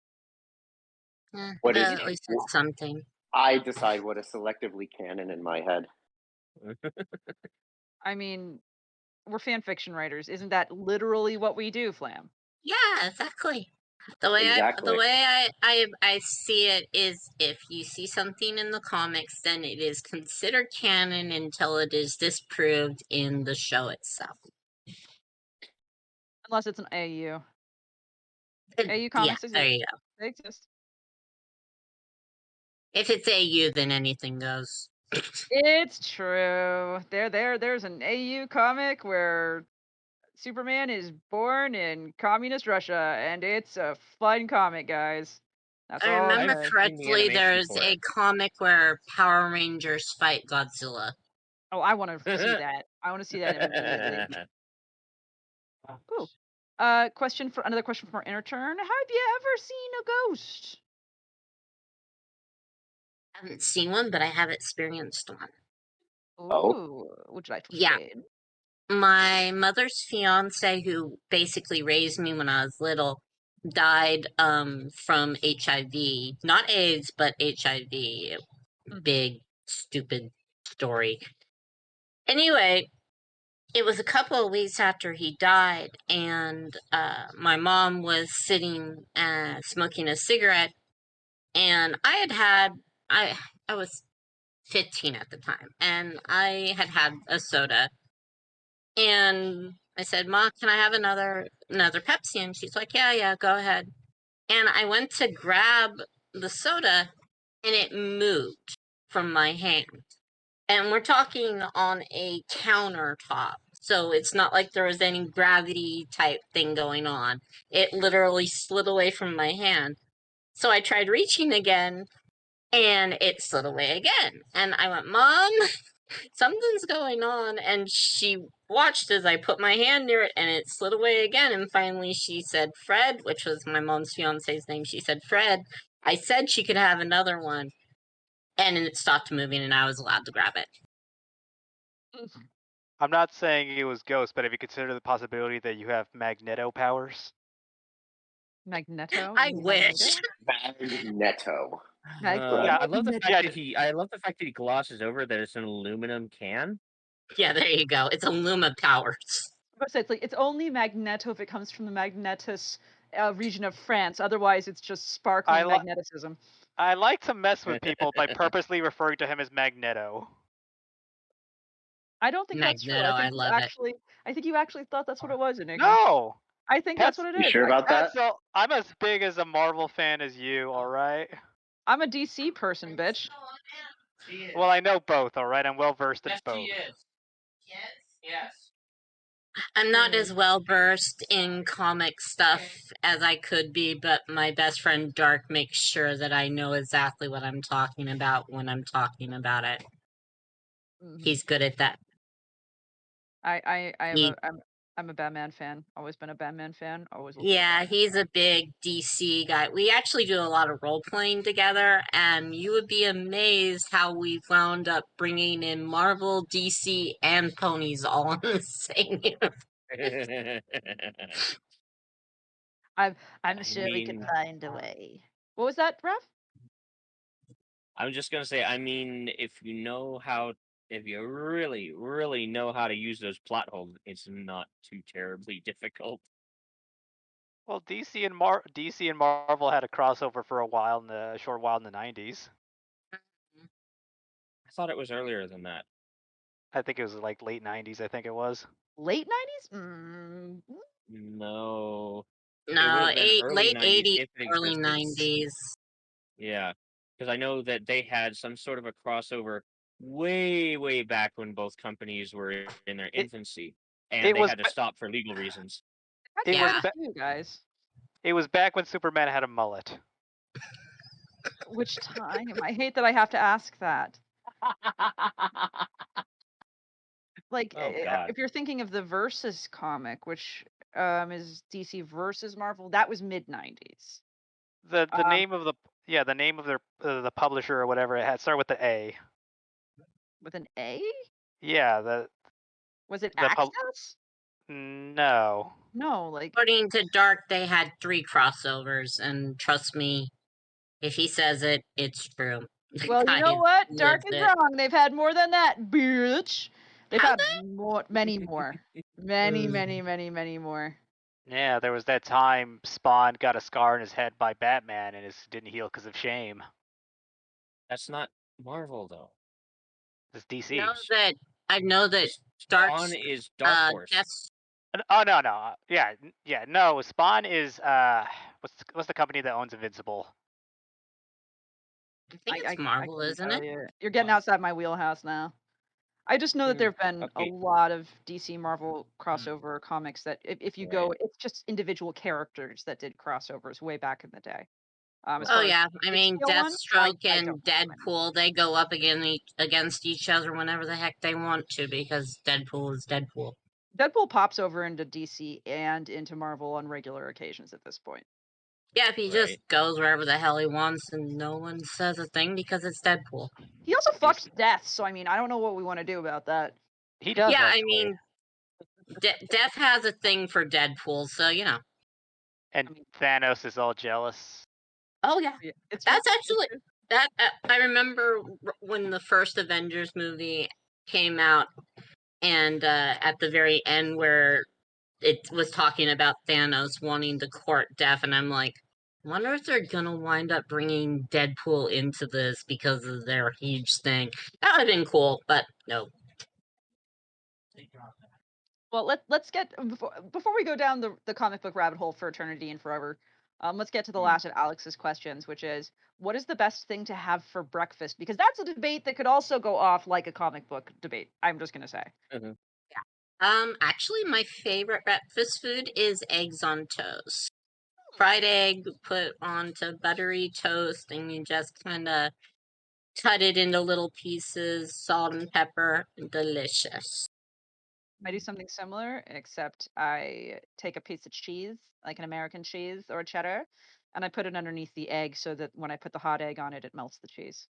What is at least it's something. I decide what is selectively canon in my head. I mean, we're fan fiction writers. Isn't that literally what we do, Flam? Yeah, exactly. The way I see it is, if you see something in the comics, then it is considered canon until it is disproved in the show itself. Unless it's an AU. AU comics exist. There you go. They exist. If it's AU, then anything goes. It's true. There's an AU comic where Superman is born in communist Russia, and it's a fun comic, guys. That's I all I'm remember saying. correctly, there's a comic where Power Rangers fight Godzilla. Oh, I want to see that. I want to see that immediately. Ooh. Another question from our inner turn. Have you ever seen a ghost? I haven't seen one, but I have experienced one. Oh. Ooh, would you like to Yeah. explain? My mother's fiance, who basically raised me when I was little, died from HIV. Not AIDS, but HIV. Big, stupid story. Anyway, it was a couple of weeks after he died, and my mom was sitting smoking a cigarette, and I was 15 at the time, and I had a soda, and I said, "Ma, can I have another Pepsi?" And she's like, "Yeah, go ahead." And I went to grab the soda, and it moved from my hand. And we're talking on a countertop. So it's not like there was any gravity type thing going on. It literally slid away from my hand. So I tried reaching again, and it slid away again. And I went, "Mom, something's going on." And she watched as I put my hand near it, and it slid away again. And finally she said, "Fred," which was my mom's fiance's name. She said, "Fred, I said she could have another one." And it stopped moving, and I was allowed to grab it. I'm not saying it was ghost, but have you considered the possibility that you have magneto powers? Magneto? I You mean wish. Magneto? Magneto. Yeah, I love the fact yeah. that I love the fact that he glosses over that it's an aluminum can. Yeah, there you go. It's Illuma powers. It's only Magneto if it comes from the Magnetus region of France. Otherwise, it's just sparkling magneticism. I like to mess with people by purposely referring to him as Magneto. I don't think that's true. Magneto, I love it. I think you actually thought that's what it was, Enigma. No! I think that's what it You is. sure about that? So I'm as big as a Marvel fan as you, alright? I'm a DC person, bitch. Well, I know both, alright? I'm well versed in both. Yes. I'm not as well versed in comic stuff as I could be, but my best friend Dark makes sure that I know exactly what I'm talking about when I'm talking about it. He's good at that. I'm a Batman fan. Always been a Batman fan. Always will. Yeah, he's a big DC guy. We actually do a lot of role playing together, and you would be amazed how we wound up bringing in Marvel, DC, and ponies all in the same universe. I'm sure we can find a way. What was that, Raph? I'm just gonna say, I mean, if you really, really know how to use those plot holes, it's not too terribly difficult. Well, DC and Marvel had a crossover for a short while in the 90s. I thought it was earlier than that. I think it was like late 90s, I think it was. Late 90s? No. No, Early late 90s, 80s, if it early existed. 90s. Yeah, because I know that they had some sort of a crossover way, way back when both companies were in their infancy, and they had to stop for legal reasons. It was you guys. It was back when Superman had a mullet. Which time? I hate that I have to ask that. Like, if you're thinking of the Versus comic, which is DC versus Marvel, that was mid 90s. The name of their the publisher or whatever it had started with the A. With an A? Yeah, was it Access? No. No, like according to Dark, they had 3 crossovers, and trust me, if he says it, it's true. Well, you know what? Dark is wrong. They've had more than that, bitch. They've had many more. Many more. Yeah, there was that time Spawn got a scar in his head by Batman and it didn't heal because of shame. That's not Marvel though. It's DC. I know that Spawn is Dark Horse. Oh no. Yeah. No. Spawn is what's the company that owns Invincible? I think it's Marvel, isn't it? You're getting outside my wheelhouse now. I just know that there have been a lot of DC Marvel crossover comics that if you go, it's just individual characters that did crossovers way back in the day. Oh yeah, I mean Deathstroke and Deadpool, they go up against each other whenever the heck they want to because Deadpool is Deadpool. Deadpool pops over into DC and into Marvel on regular occasions at this point. Yeah, if he just Right. goes wherever the hell he wants and no one says a thing because it's Deadpool. He also fucked Death, so I mean, I don't know what we want to do about that. He does. Yeah, I actually. mean, Death has a thing for Deadpool, so you know. And I mean- Thanos is all jealous. Oh yeah, Yeah, it's that's true. actually that. I remember when the first Avengers movie came out, and at the very end where it was talking about Thanos wanting to court Death, and I'm like, wonder if they're gonna wind up bringing Deadpool into this because of their huge thing. That would have been cool, but no. Well, let's get before we go down the comic book rabbit hole for eternity and forever. Let's get to the last of Alex's questions, which is, what is the best thing to have for breakfast? Because that's a debate that could also go off like a comic book debate. I'm just gonna say. Mhm. Actually, my favorite breakfast food is eggs on toast. Fried egg put onto buttery toast, and you just kind of cut it into little pieces, salt and pepper, delicious. I do something similar, except I take a piece of cheese, like an American cheese or a cheddar, and I put it underneath the egg so that when I put the hot egg on it, it melts the cheese.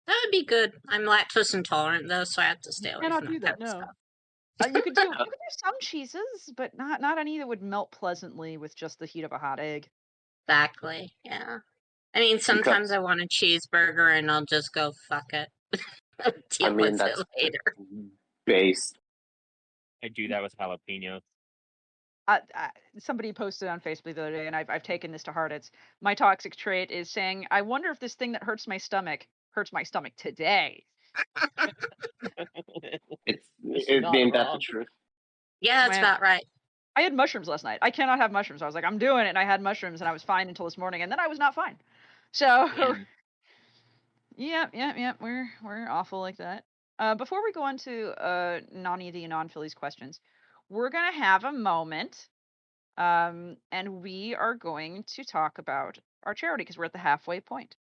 That would be good. I'm lactose intolerant though, so I have to stay away Cannot from do that that. type of No. stuff. You could do some cheeses, but not any that would melt pleasantly with just the heat of a hot egg. Exactly. Yeah. I mean, sometimes I want a cheeseburger, and I'll just go fuck it. Deal with that's it later. based. I do that with jalapenos. Somebody posted on Facebook the other day, and I've taken this to heart. It's my toxic trait is saying, I wonder if this thing that hurts my stomach today. It's Not being that's the wrong. truth. Yeah, that's Man. about right. I had mushrooms last night. I cannot have mushrooms. I was like, I'm doing it, and I had mushrooms, and I was fine until this morning, and then I was not fine. So, yeah, we're awful like that. Before we go on to Nani the non-Phillies questions, we're gonna have a moment, and we are going to talk about our charity because we're at the halfway point.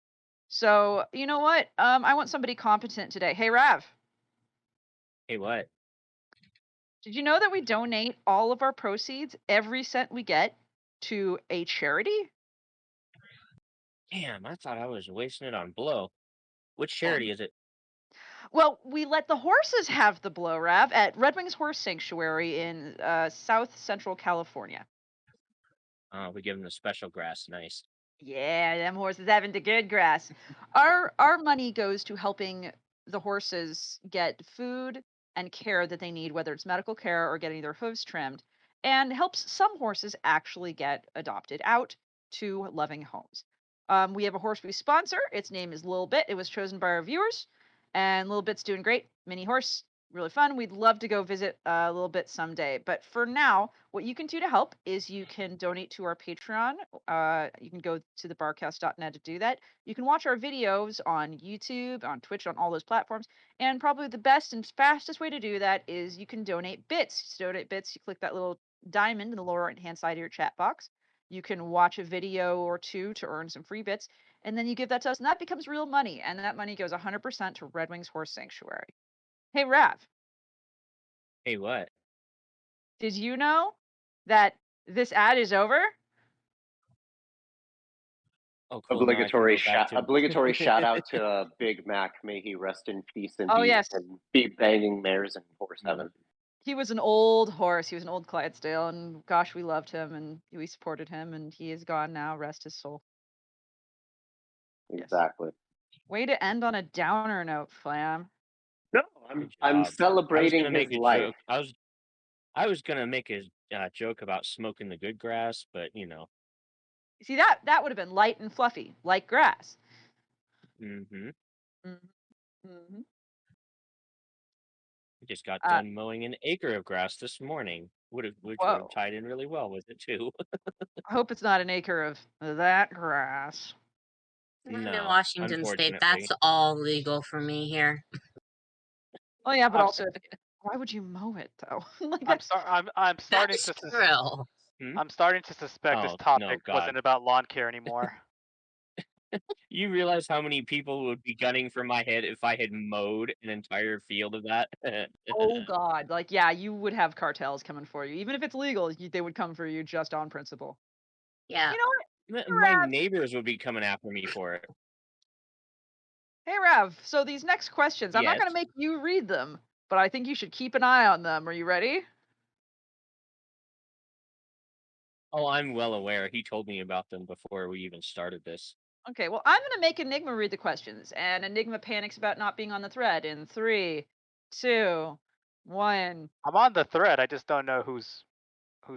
So, you know what? I want somebody competent today. Hey, Rav, Hey, what? did you know that we donate all of our proceeds, every cent we get, to a charity? Damn, I thought I was wasting it on blow. Which charity is it? Well, we let the horses have the blow, Rav, at Red Wings Horse Sanctuary in South Central California. We give them the special grass. Nice. Yeah, them horses having the good grass. Our money goes to helping the horses get food and care that they need, whether it's medical care or getting their hooves trimmed, and helps some horses actually get adopted out to loving homes. We have a horse we sponsor. Its name is Lil Bit. It was chosen by our viewers, and Lil Bit's doing great. Mini horse, really fun. We'd love to go visit Lil Bit someday. But for now, what you can do to help is you can donate to our Patreon. You can go to the barcast.net to do that. You can watch our videos on YouTube, on Twitch, on all those platforms. And probably the best and fastest way to do that is you can donate bits. To donate bits, you click that little diamond in the lower right hand side of your chat box. You can watch a video or two to earn some free bits. And then you give that to us, and that becomes real money. And that money goes 100% to Red Wings Horse Sanctuary. Hey, Rav, Hey, what? did you know that this ad is over? Oh, cool. Now I can go back to Obligatory shout out to Big Mac. May he rest in peace and Oh, yes. be banging mares in horse Mhm. heaven. He was an old horse. He was an old Clydesdale, and gosh, we loved him and we supported him, and he is gone now. Rest his soul. Yes. Exactly. Way to end on a downer note, Flam. No, Good I'm job. I was celebrating gonna make his a life. joke. I was gonna make a joke about smoking the good grass, but you know. See, that would have been light and fluffy, like grass. Mm-hmm. Mm-hmm. I just got done mowing an acre of grass this morning. Which would have Whoa. tied in really well with it too. I hope it's not an acre of that grass. In No, Washington State, unfortunately. that's all legal for me here. Oh yeah, but also, why would you mow it though? Like I'm starting That's to true. Hmm? I'm starting to suspect this Oh, no, topic God. wasn't about lawn care anymore. You realize how many people would be gunning for my head if I had mowed an entire field of that? Oh god, like, yeah, you would have cartels coming for you. Even if it's legal, they would come for you just on principle. Yeah. You know what? My Rav, neighbors would be coming after me for it. hey Rav, so these next questions, I'm not Yes. gonna make you read them, but I think you should keep an eye on them. Are you ready? Oh, I'm well aware. He told me about them before we even started this. Okay, well, I'm gonna make Enigma read the questions, and Enigma panics about not being on the thread in 3, 2, 1. I'm on the thread. I just don't know whose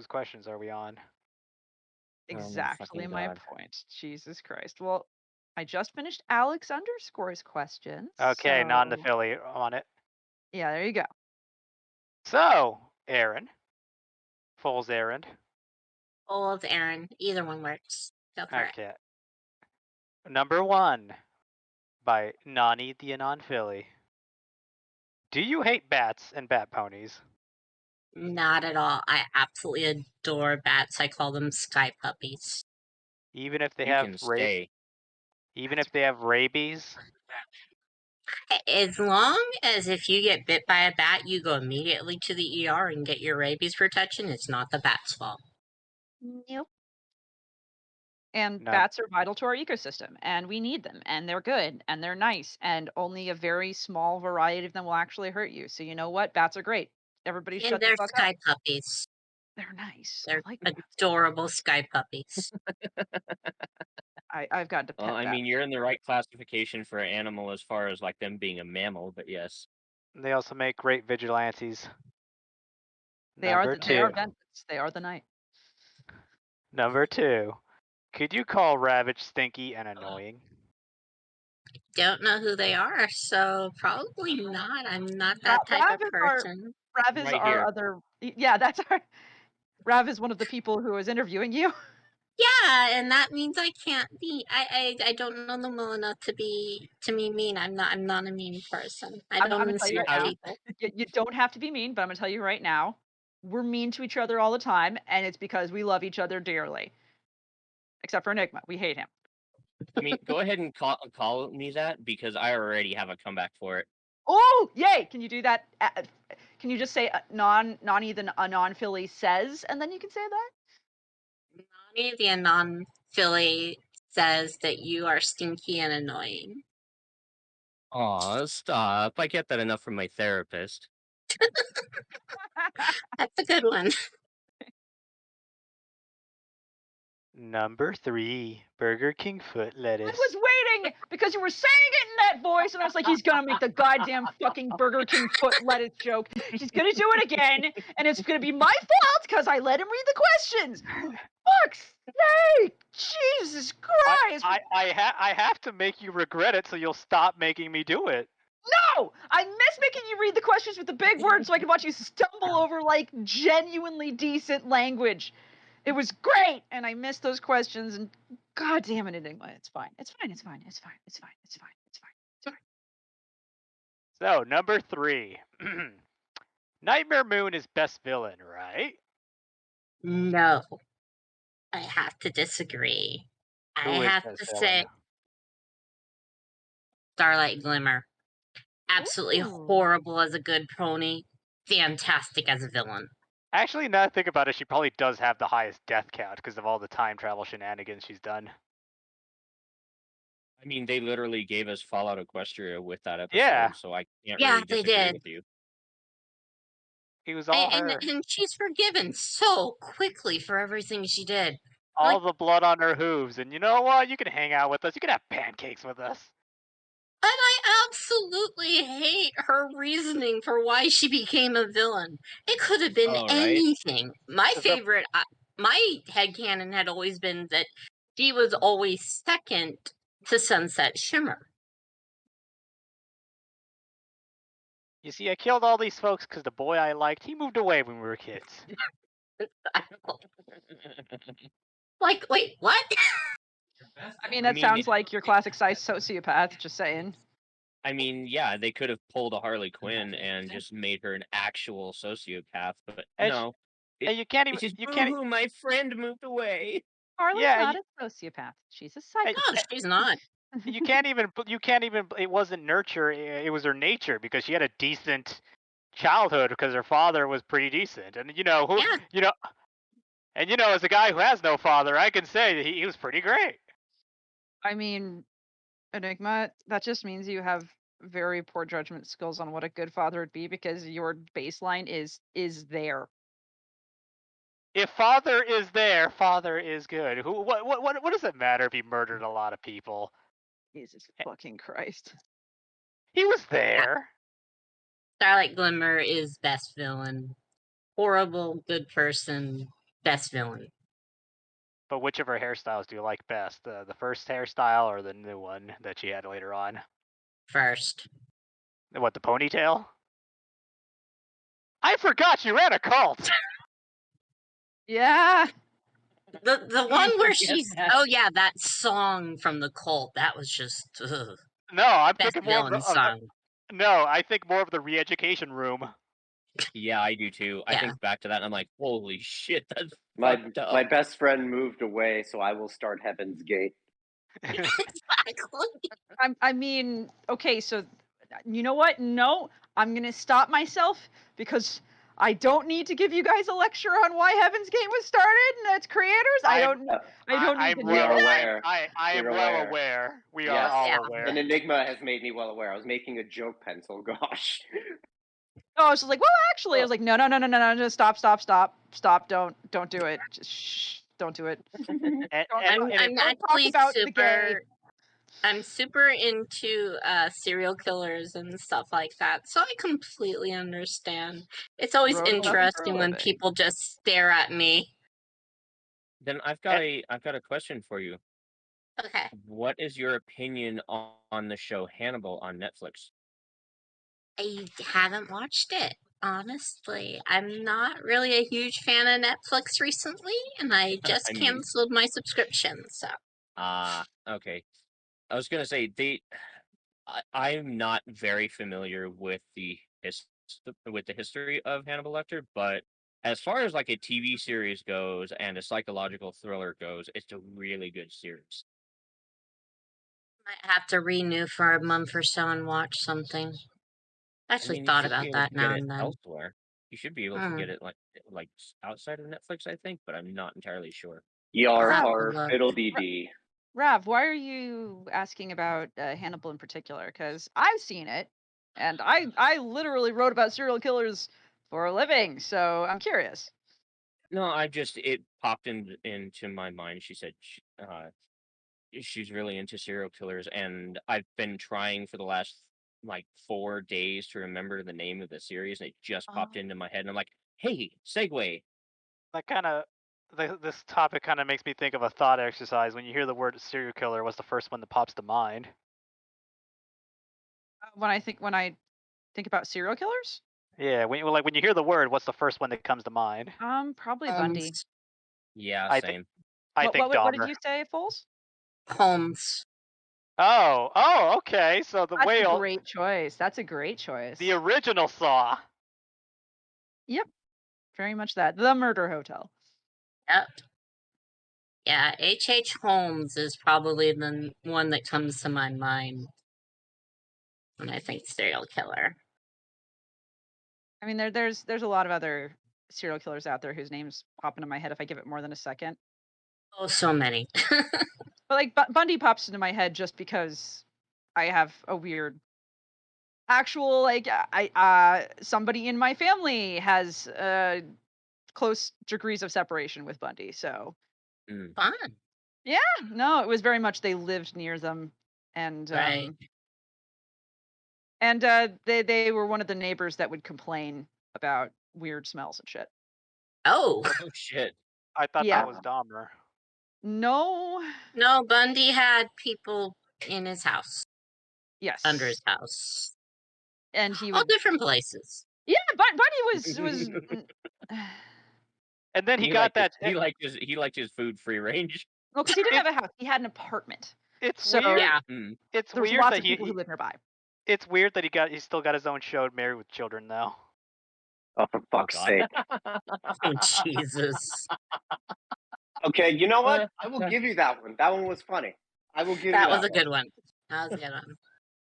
questions are we on. Oh my Exactly fucking my god. point. Jesus Christ. Well, I just finished Alex underscore's questions, Okay, non the so Philly on it. yeah, there you go. So, Aaron, Foals Errand. Old Aaron. Either one works. Go for it. Okay. Number 1 by Nani the Anon Philly. Do you hate bats and bat ponies? Not at all. I absolutely adore bats. I call them sky puppies. Even if they You have can stay. even if they have rabies? As long as if you get bit by a bat, you go immediately to the ER and get your rabies protection, it's not the bat's fault. Nope. And No. bats are vital to our ecosystem, and we need them, and they're good, and they're nice, and only a very small variety of them will actually hurt you. So you know what? Bats are great. Everybody And shut the they're fuck up. sky puppies. They're nice. I They're like bats. adorable sky puppies. I've got to Well, pet I bats. mean, you're in the right classification for an animal as far as like them being a mammal, but yes. They also make great vigilantes. They are Number they are 2. vengeance. They are the night. Number 2. Could you call Ravage stinky and annoying? Don't know who they are, so probably not. I'm not that type of person. Rav is Right our here. other. Yeah, that's our. Rav is one of the people who is interviewing you. Yeah, and that means I can't be. I don't know them well enough to be mean. I'm not a mean person. I I'm don't gonna tell you insult right now. people. You don't have to be mean, but I'm gonna tell you right now. We're mean to each other all the time, and it's because we love each other dearly. Except for Enigma, we hate him. I mean, go ahead and call me that because I already have a comeback for it. Oh, yay! Can you do that? Can you just say non Philly says, and then you can say that? Nani the Anon Philly says that you are stinky and annoying. Aw, stop. I get that enough from my therapist. That's a good one. Number 3. Burger King foot lettuce. I was waiting because you were saying it in that voice, and I was like, he's gonna make the goddamn fucking Burger King foot lettuce joke. He's gonna do it again, and it's gonna be my fault because I let him read the questions. Fuck's sake! Jesus Christ! I have to make you regret it so you'll stop making me do it. No! I miss making you read the questions with the big words so I can watch you stumble over like genuinely decent language. It was great, and I missed those questions. And God damn it, Enigma! It's fine. It's fine. It's fine. It's fine. It's fine. It's fine. It's fine. It's fine. So, number 3. Nightmare Moon is best villain, right? No, I have to disagree. I Who is have best to villain? say Starlight Glimmer. Absolutely Ooh. horrible as a good pony. Fantastic as a villain. Actually, now that I think about it, she probably does have the highest death count because of all the time travel shenanigans she's done. I mean, they literally gave us Fallout Equestria with that episode, Yeah. so I can't Yeah, really they disagree did. with you. It was all her. And she's forgiven so quickly for everything she did. All Like, the blood on her hooves. And you know what? You can hang out with us. You can have pancakes with us. and I absolutely hate her reasoning for why she became a villain. It could have been Oh, right? anything. My The- favorite, my headcanon had always been that she was always second to Sunset Shimmer. You see, I killed all these folks because the boy I liked, he moved away when we were kids. Like, wait, what? I mean, that sounds like your classic size sociopath. Just saying. I mean, yeah, they could have pulled a Harley Quinn and just made her an actual sociopath, but And no. and you can't even It's just, you can't boo-hoo, my friend moved away. Carla's Yeah, not a sociopath. She's a psychopath. No, she's not. you can't even. It wasn't nurture. It was her nature because she had a decent childhood because her father was pretty decent, and Yeah. as a guy who has no father, I can say that he was pretty great. I mean, Enigma, that just means you have very poor judgment skills on what a good father would be because your baseline is there. If father is there, father is good. What does it matter if he murdered a lot of people? Jesus fucking Christ. He was there. Starlight Glimmer is best villain. Horrible, good person, best villain. But which of her hairstyles do you like best? The first hairstyle or the new one that she had later on? First. What, the ponytail? I forgot she ran a cult. Yeah. The one where forget she's that. oh yeah, that song from the cult, that was just No, I'm best thinking more of villain the. song. No, I think more of the re-education room. Yeah, I do too. I Yeah. think back to that and I'm like, holy shit, that's My fucked up. my best friend moved away, so I will start Heaven's Gate. Exactly. I mean, okay, so you know what? No, I'm gonna stop myself because I don't need to give you guys a lecture on why Heaven's Gate was started and its creators. I don't need to We know are that. aware. I am We're well aware. aware. We Yes. are all Yeah. aware. An Enigma has made me well aware. I was making a joke pencil. Gosh. Oh, I was just like, well, actually, I was like, no, just stop, don't do it. Just shh, don't do it. And, I'm and Don't talk actually about the gay. I'm super into serial killers and stuff like that, so I completely understand. It's always Wrote a lesson for a interesting when living. people just stare at me. Then I've got a question for you. Okay. What is your opinion on the show Hannibal on Netflix? I haven't watched it, honestly. I'm not really a huge fan of Netflix recently, and I just I mean- canceled my subscription, so. Okay. I was gonna say I'm not very familiar with the history of Hannibal Lecter, but as far as like a TV series goes and a psychological thriller goes, it's a really good series. Might have to renew for a month or so and watch something. I actually You thought should be about able that to get now it and then. elsewhere. You should be able to get it like outside of Netflix, I think, but I'm not entirely sure. Yar I'll have to har look. fiddle dee dee. Rav, why are you asking about Hannibal in particular? Because I've seen it, and I literally wrote about serial killers for a living, so I'm curious. No, it popped into my mind. She said she's really into serial killers, and I've been trying for the last like 4 days to remember the name of the series, and it just popped into my head, and I'm like, hey, segue. that kind of this topic kind of makes me think of a thought exercise. When you hear the word serial killer, what's the first one that pops to mind? When I think about serial killers, Yeah, when you hear the word, what's the first one that comes to mind? probably Bundy. Yeah, I same. think What did Dahmer. you say, Foals? Holmes. Oh, okay. So the That's whale, a great choice. That's a great choice. the original Saw. Yep, very much that. The Murder Hotel. Yep. Yeah, H.H. Holmes is probably the one that comes to my mind when I think serial killer. I mean, there's a lot of other serial killers out there whose names pop into my head if I give it more than a second. Oh, so many. But like Bundy pops into my head just because I have a weird actual like somebody in my family has close degrees of separation with Bundy. So Fun. no, it was very much they lived near them, and Right. they were one of the neighbors that would complain about weird smells and shit. Oh. Oh shit. I thought Yeah. that was Dahmer. No. No, Bundy had people in his house. Yes. Under his house. And he All would. different places. Yeah, Bundy was. And then he liked got that. he liked his food free range. Well, because he didn't have a house, he had an apartment. It's So weird. Yeah. It's there was weird lots that of people who lived nearby. It's weird that he still got his own show, Married with Children, though. Oh, for fuck's God. sake. Oh, Jesus. Okay, you know what? I will give you that one. That one was funny. I will give you that That was a one. good one. That was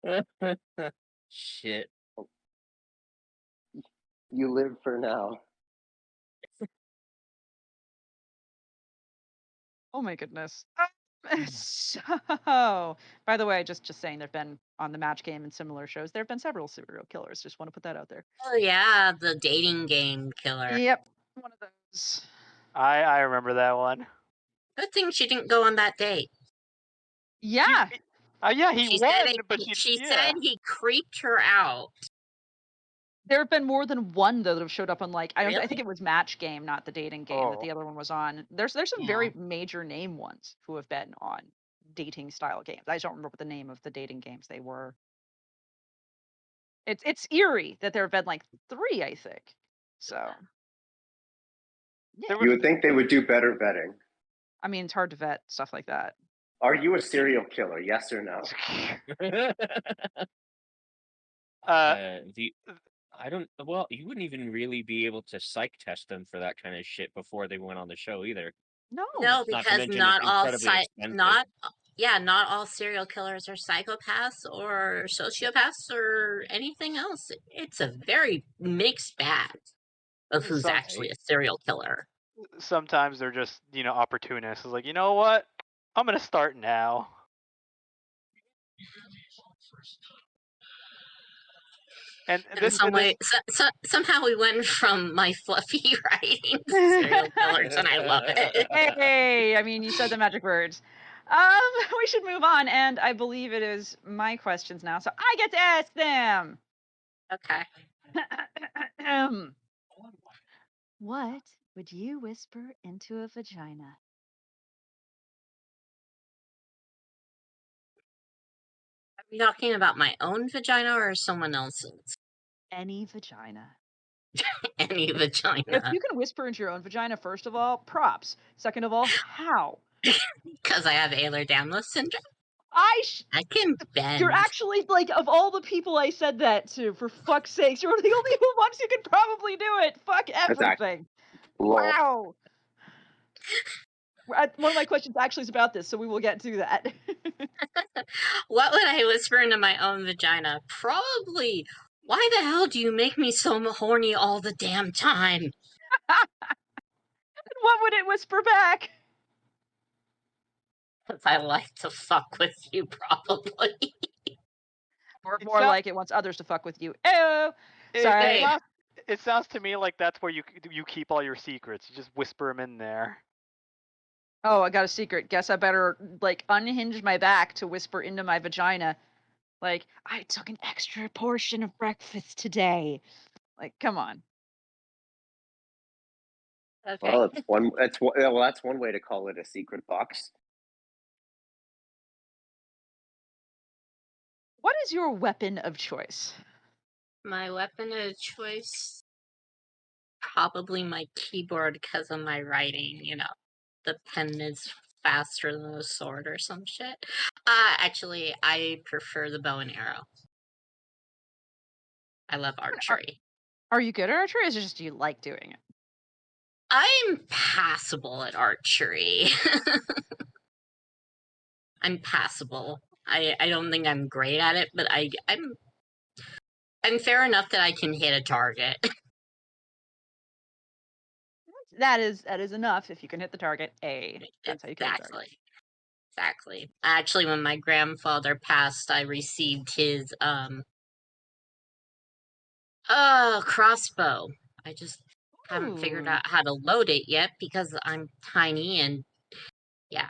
a good one. Shit. You live for now. Oh my goodness. So, by the way, just saying, there've been on the Match Game and similar shows, there have been several serial killers. Just want to put that out there. Oh yeah, the dating game killer. Yep, one of those. I remember that one. Good thing she didn't go on that date. Yeah, Yeah, he She won, said but she said he creeped her out. there have been more than one though that have showed up on like I Really? think it was Match Game, not the dating game that Oh. the other one was on. There's some Yeah. very major name ones who have been on dating style games. I just don't remember what the name of the dating games they were. It's eerie that there have been like 3, I think. So yeah, You would think they would do better vetting. I mean, it's hard to vet stuff like that. Are you a serial killer? Yes or no? I don't. Well, you wouldn't even really be able to psych test them for that kind of shit before they went on the show either. No. No, Not to because mention not it's all incredibly expensive. not all serial killers are psychopaths or sociopaths or anything else. It's a very mixed bag of who's Some- actually a serial killer. Sometimes they're just, opportunists. It's like, you know what? I'm gonna start now. And In some way, somehow we went from my fluffy writing to serial killers, and I love it. Hey, I mean, you said the magic words. We should move on, and I believe it is my questions now, so I get to ask them. Okay. What would you whisper into a vagina? Are we talking about my own vagina or someone else's? Any vagina. Any If vagina. you can whisper into your own vagina, first of all, props. Second of all, how? Because I have Ehlers-Danlos syndrome. I can bend. You're actually, like, of all the people I said that to, for fuck's sakes, you're the only ones who could probably do it. Fuck everything. Wow. One of my questions actually is about this, so we will get to that. What would I whisper into my own vagina? Probably, why the hell do you make me so horny all the damn time? What would it whisper back? Because I like to fuck with you, probably. Or more like it wants others to fuck with you. Ew. Sorry. It sounds to me like that's where you keep all your secrets. You just whisper them in there. Oh, I got a secret. Guess I better, like, unhinge my back to whisper into my vagina. Like, I took an extra portion of breakfast today. Like, come on. Okay. Well, that's one way to call it a secret box. What is your weapon of choice? My weapon of choice, probably my keyboard because of my writing. The pen is faster than a sword or some shit. Actually, I prefer the bow and arrow. I love archery. Are you good at archery, or is it just you like doing it? I'm passable at archery. I'm passable. I don't think I'm great at it, but I'm fair enough that I can hit a target. That is enough if you can hit the target. That's how you kill the target. Exactly. Actually, when my grandfather passed, I received his crossbow. I just haven't figured out how to load it yet because I'm tiny and yeah.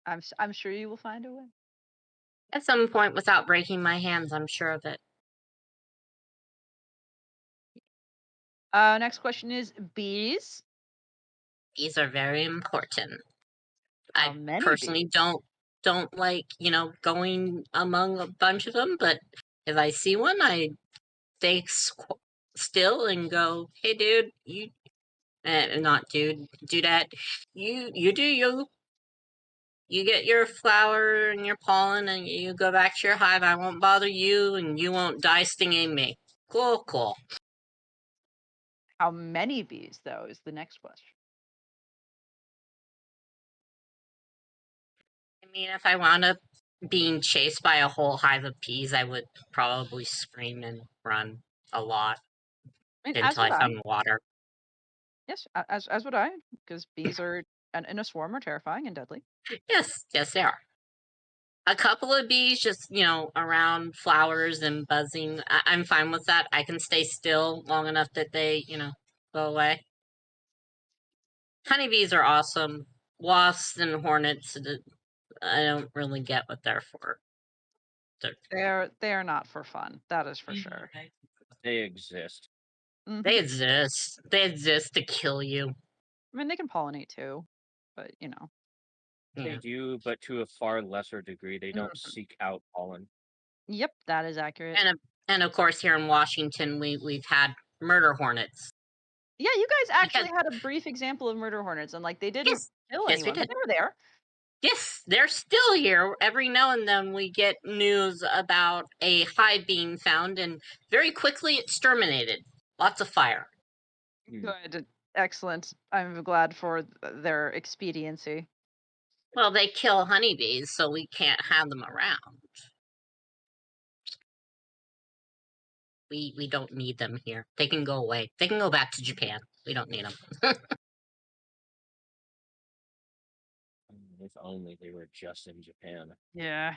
I'm sure you will find a way. At some point, without breaking my hands, I'm sure of it. Next question is bees. Bees are very important. How I many personally bees? don't like, going among a bunch of them, but if I see one, I stay still and go, "Hey, dude, you, not dude, dudette, you do you. You get your flower and your pollen, and you go back to your hive. I won't bother you, and you won't die stinging me. Cool." How many bees, though, is the next question. mean, if I wound up being chased by a whole hive of bees, I would probably scream and run a lot I mean, as until would I I. found water. Yes, as would I, because bees are in a swarm are terrifying and deadly. Yes, they are. A couple of bees just, around flowers and buzzing. I'm fine with that. I can stay still long enough that they, go away. Honeybees are awesome. Wasps and hornets, I don't really get what they're for. They're not for fun. That is for sure. They exist. They exist. They exist to kill you. I mean, they can pollinate too, but They Yeah. do, but to a far lesser degree. They don't seek out pollen. Yep, that is accurate. And of course, here in Washington, we've had murder hornets. Yeah, you guys actually had a brief example of murder hornets, and they didn't kill Yes, we anyone, but did. they were there. Yes, they're still here. Every now and then we get news about a hive being found and very quickly exterminated. Lots of fire. Good. Excellent. I'm glad for their expediency. Well, they kill honeybees, so we can't have them around. We don't need them here. They can go away. They can go back to Japan. We don't need them. If only they were just in Japan. Yeah.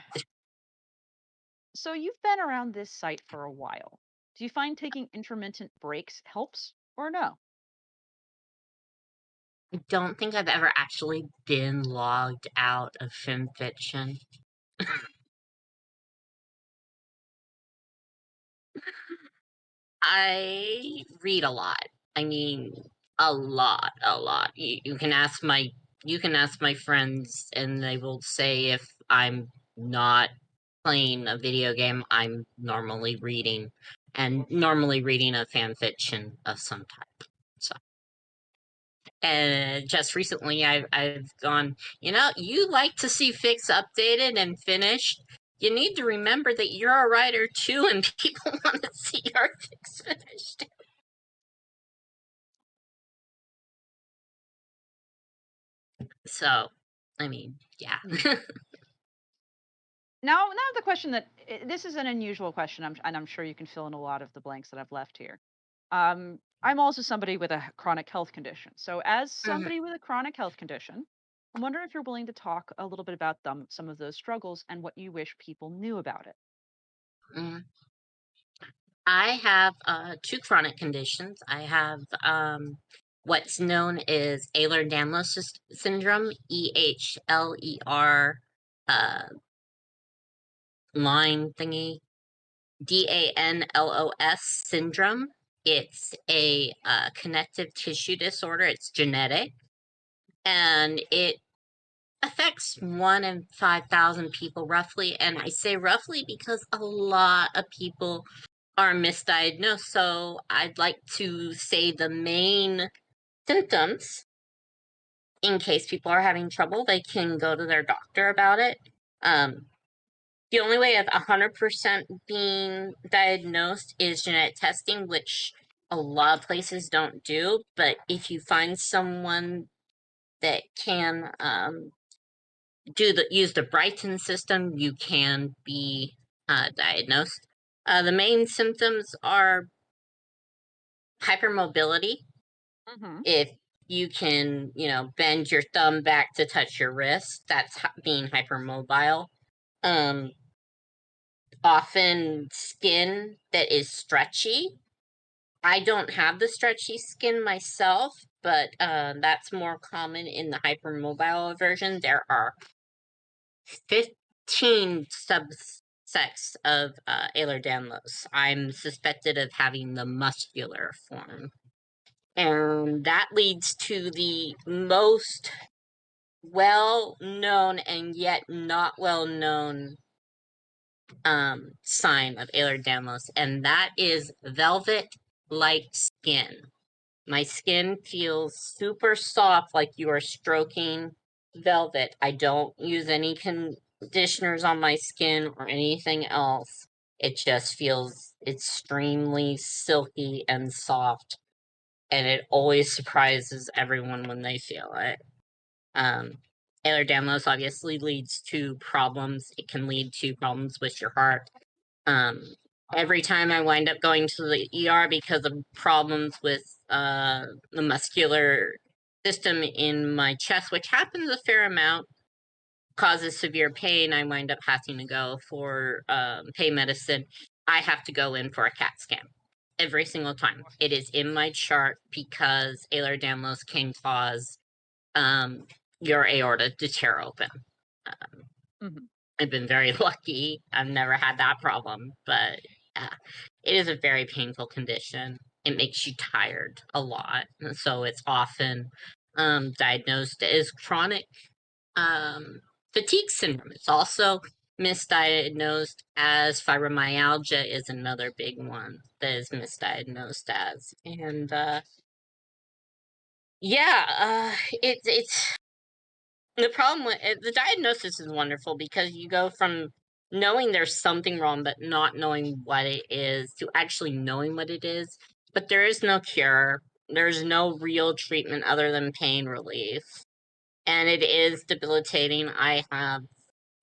So you've been around this site for a while. Do you find taking intermittent breaks helps or no? I don't think I've ever actually been logged out of FimFiction. I read a lot. I mean, a lot. You can ask my friends, and they will say if I'm not playing a video game, I'm normally reading, and normally reading a fan fiction of some type. So, and just recently, I've gone. You like to see fics updated and finished. You need to remember that you're a writer too, and people want to see your fics finished. So, I mean, yeah. Now the question this is an unusual question, and I'm sure you can fill in a lot of the blanks that I've left here. I'm also somebody with a chronic health condition. So, as somebody with a chronic health condition, I'm wondering if you're willing to talk a little bit about some of those struggles, and what you wish people knew about it. Mm. I have 2 chronic conditions. I have what's known as Ehlers-Danlos syndrome, EHLER line thingy, DANLOS syndrome. It's a connective tissue disorder. It's genetic, and it affects 1 in 5,000 people roughly. And I say roughly because a lot of people are misdiagnosed. So I'd like to say the main symptoms, in case people are having trouble, they can go to their doctor about it. The only way of 100% being diagnosed is genetic testing, which a lot of places don't do. But if you find someone that can use the Brighton system, you can be diagnosed. The main symptoms are hypermobility. If you can, bend your thumb back to touch your wrist, that's being hypermobile. Often skin that is stretchy. I don't have the stretchy skin myself, but that's more common in the hypermobile version. There are 15 subsects of Ehlers-Danlos. I'm suspected of having the muscular form. And that leads to the most well-known and yet not well-known sign of Ehlers-Danlos, and that is velvet-like skin. My skin feels super soft, like you are stroking velvet. I don't use any conditioners on my skin or anything else. It just feels extremely silky and soft, and it always surprises everyone when they feel it. Ehlers-Danlos obviously leads to problems. It can lead to problems with your heart. Every time I wind up going to the ER because of problems with the muscular system in my chest, which happens a fair amount, causes severe pain, I wind up having to go for pain medicine. I have to go in for a CAT scan every single time. It is in my chart because Ehlers-Danlos can cause your aorta to tear open. I've been very lucky. I've never had that problem, but it is a very painful condition. It makes you tired a lot, and so it's often diagnosed as chronic fatigue syndrome. It's also misdiagnosed as fibromyalgia is another big one that is misdiagnosed as. And it's the problem with the diagnosis is wonderful because you go from knowing there's something wrong but not knowing what it is to actually knowing what it is. But there is no cure. There's no real treatment other than pain relief. And it is debilitating. I have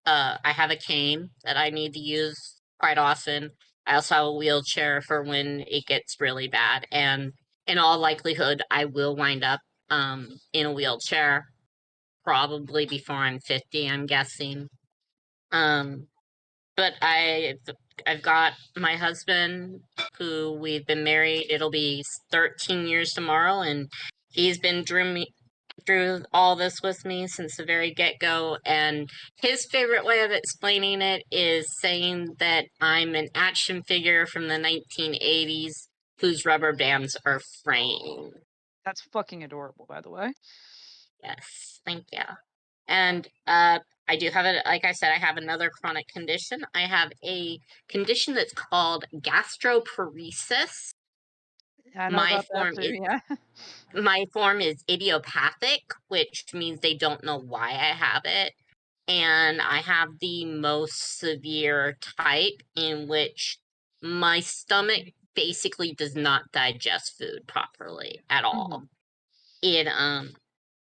a cane that I need to use quite often. I also have a wheelchair for when it gets really bad. And in all likelihood, I will wind up in a wheelchair probably before I'm 50, I'm guessing. But I've got my husband who we've been married. It'll be 13 years tomorrow, and he's been through all this with me since the very get-go, and his favorite way of explaining it is saying that I'm an action figure from the 1980s whose rubber bands are fraying. That's fucking adorable, by the way. Yes, thank you. And I do have like I said, I have another chronic condition. I have a condition that's called gastroparesis. I know about that too, yeah. My form is idiopathic, which means they don't know why I have it. And I have the most severe type in which my stomach basically does not digest food properly at all. It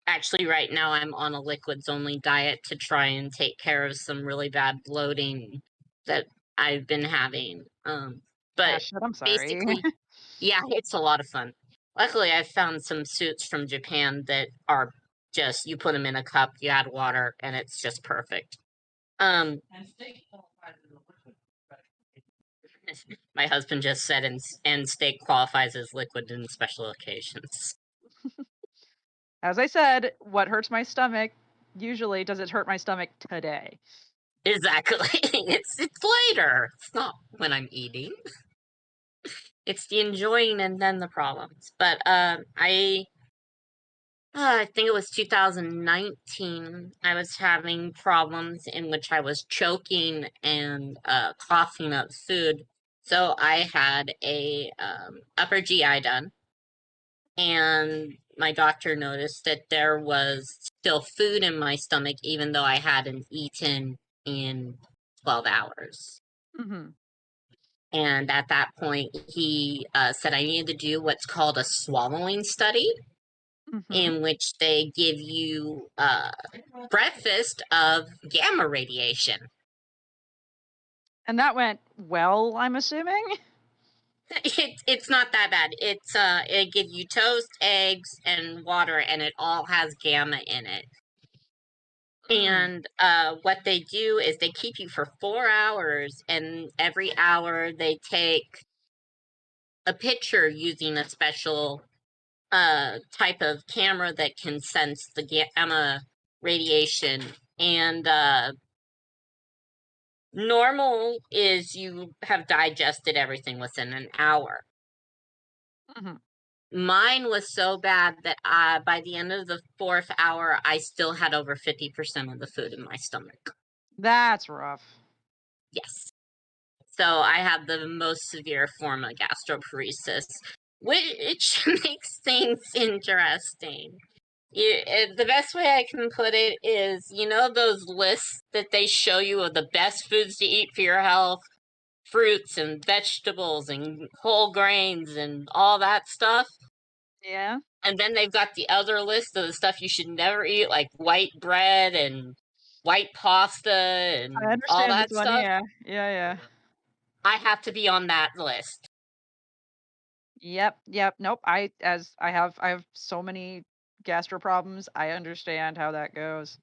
actually right now I'm on a liquids only diet to try and take care of some really bad bloating that I've been having. But shit, I'm sorry. basically, yeah, it's a lot of fun. Luckily, I found some suits from Japan that are just you put them in a cup, you add water, and it's just perfect. My husband just said, and steak qualifies as liquid in special occasions. As I said, what hurts my stomach usually does it hurt my stomach today. Exactly. It's later. It's not when I'm eating. It's the enjoying and then the problems. But I think it was 2019. I was having problems in which I was choking and coughing up food. So I had a upper GI done, and my doctor noticed that there was still food in my stomach, even though I hadn't eaten in 12 hours. And at that point, he said I needed to do what's called a swallowing study, in which they give you breakfast of gamma radiation. And that went well, I'm assuming? It's not that bad. It gives you toast, eggs, and water, and it all has gamma in it. And what they do is they keep you for 4 hours, and every hour they take a picture using a special type of camera that can sense the gamma radiation. And normal is you have digested everything within an hour. Mine was so bad that by the end of the 4th hour, I still had over 50% of the food in my stomach. That's rough. Yes. So I have the most severe form of gastroparesis, which makes things interesting. The best way I can put it is, you know those lists that they show you of the best foods to eat for your health? Fruits and vegetables and whole grains and all that stuff? Yeah. And then they've got the other list of the stuff you should never eat, like white bread and white pasta and I all understand this that one. stuff. Yeah. Yeah. I have to be on that list. Yep. Nope. I have so many gastro problems. I understand how that goes.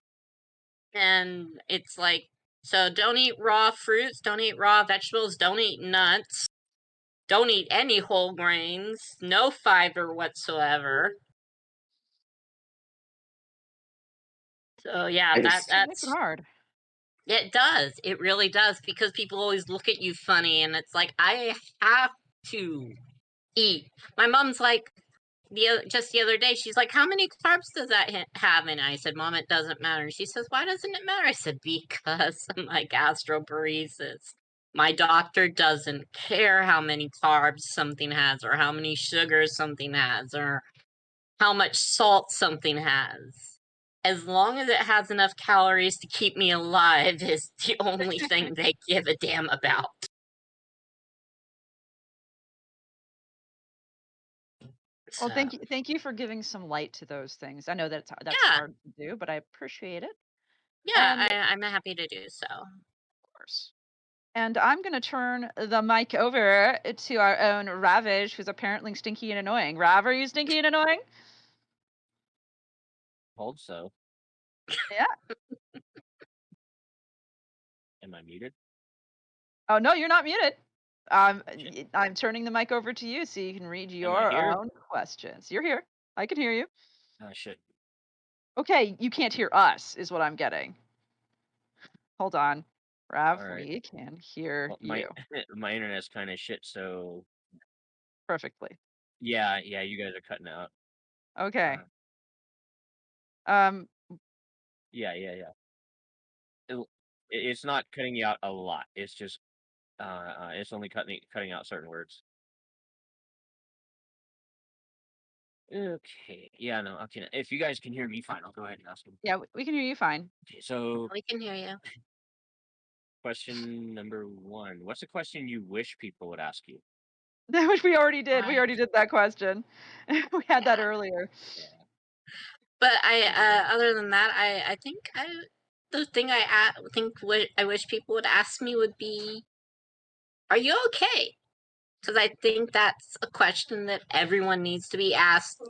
And it's like, so don't eat raw fruits, don't eat raw vegetables, don't eat nuts, don't eat any whole grains, no fiber whatsoever. So yeah, I that just- It makes that's it hard. it does. It really does, because people always look at you funny, and it's like, I have to eat. My mom's like, just the other day, she's like, how many carbs does that have? And I said, Mom, it doesn't matter. She says, why doesn't it matter? I said, because of my gastroparesis. My doctor doesn't care how many carbs something has, or how many sugars something has, or how much salt something has. As long as it has enough calories to keep me alive is the only thing they give a damn about. Well, So, thank you for giving some light to those things. I know that's yeah, hard to do, but I appreciate it. yeah, And of I'm happy to do so. course. And I'm going to turn the mic over to our own Ravage, who's apparently stinky and annoying. Rav, are you stinky and annoying? Hold so. Yeah. Am I muted? Oh, no, you're not muted. Shit. I'm turning the mic over to you so you can read Am I your here? own questions. You're here. I can hear you. Shit. Okay, you can't hear us, is what I'm getting. Hold on. Rav, All right. we can hear Well, you my internet's kind of shit, so perfectly. yeah, you guys are cutting out. Okay. Yeah. It, it's not cutting you out a lot. It's just it's only cutting out certain words. Okay. Yeah, no, okay. If you guys can hear me fine, I'll go ahead and ask them. Yeah, we can hear you fine. Okay, so We can hear you. question number 1. What's a question you wish people would ask you? Which we already did. We Hi. already did that question. We had that Yeah. earlier. Yeah. But other than that, I think the thing I wish people would ask me would be, are you okay? Because I think that's a question that everyone needs to be asked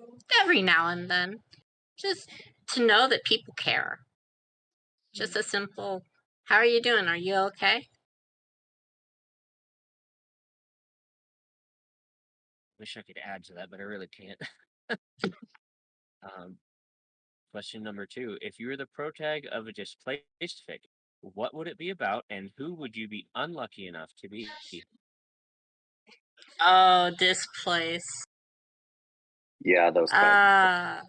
every now and then, just to know that people care. Just a simple, how are you doing? Are you okay? Wish I could add to that, but I really can't. Question number 2. If you were the protag of a displaced fic, what would it be about, and who would you be unlucky enough to be? Oh, this place. Yeah, those kind.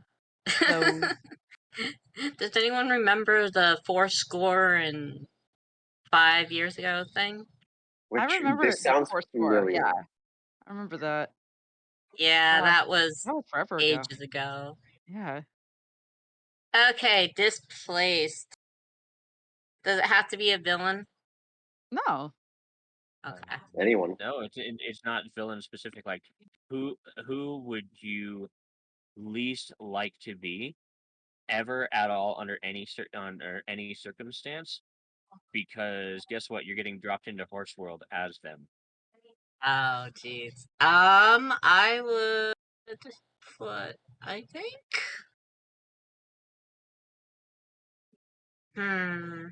Those. Does anyone remember the 4 years ago thing? I Which remember this the sounds course score. familiar. Yeah, I remember that. Yeah, that was That was forever ago. ages ago. Yeah. Okay, displaced. Does it have to be a villain? No. Okay. Anyone? No, it's not villain specific. Like, who would you least like to be ever at all under any circumstance? Because guess what? You're getting dropped into Horse World as them. Oh, jeez. I would put, I think. Hmm.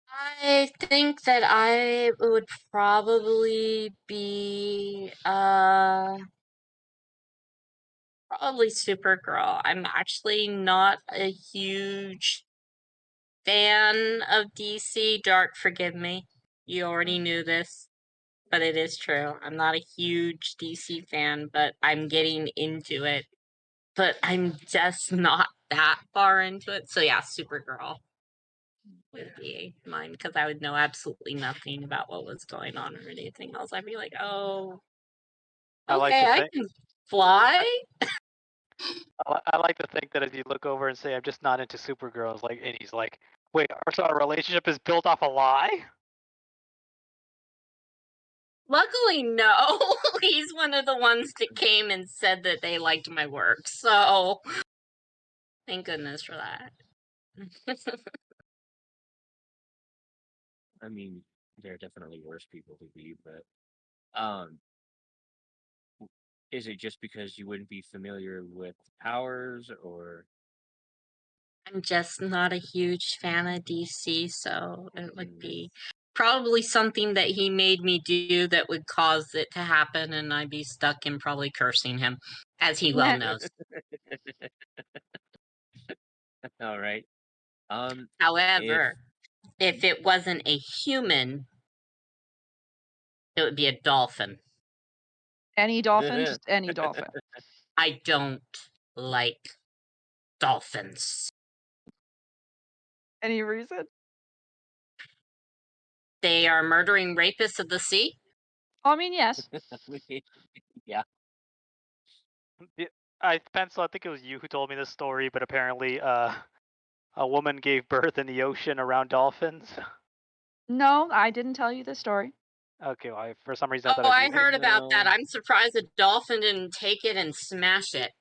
I think that I would probably be probably Supergirl. I'm actually not a huge fan of DC. Dark, forgive me. You already knew this, but it is true. I'm not a huge DC fan, but I'm getting into it. But I'm just not that far into it. So yeah, Supergirl would be mine, because I would know absolutely nothing about what was going on or anything else. I'd be like, oh, I like okay, to I think can Fly? I like to think that as you look over and say, "I'm just not into Supergirls," like, and he's like, "Wait, so our relationship is built off a lie?" Luckily, no. He's one of the ones that came and said that they liked my work. So, thank goodness for that. I mean, there are definitely worse people to be, but is it just because you wouldn't be familiar with powers, or I'm just not a huge fan of DC, so it would Mm. be probably something that he made me do that would cause it to happen, and I'd be stuck in probably cursing him, as he well knows. all right? However, if it wasn't a human, it would be a dolphin. Any dolphin? Just any dolphin. I don't like dolphins. Any reason? They are murdering rapists of the sea. I mean, yes. yeah, Pencil, I think it was you who told me this story, but apparently, a woman gave birth in the ocean around dolphins. No, I didn't tell you this story. Okay, well, for some reason I thought Oh, it was I you. heard about that. No. I'm surprised a dolphin didn't take it and smash it.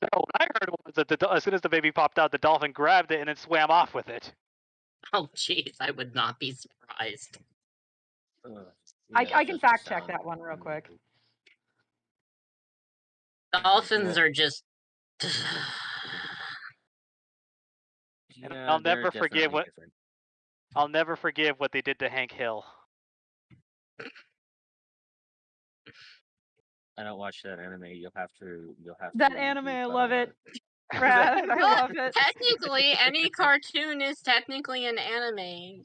No, what I heard was that as soon as the baby popped out, the dolphin grabbed it and then swam off with it. Oh, jeez, I would not be surprised. I that can doesn't fact check sound that one real quick. amazing. Dolphins Well, are just. And yeah, I'll they're never forgive definitely what different. I'll never forgive what they did to Hank Hill. I don't watch that anime. You'll have to. That anime, I love it. That- Brad, I Well, love it. technically, any cartoon is technically an anime.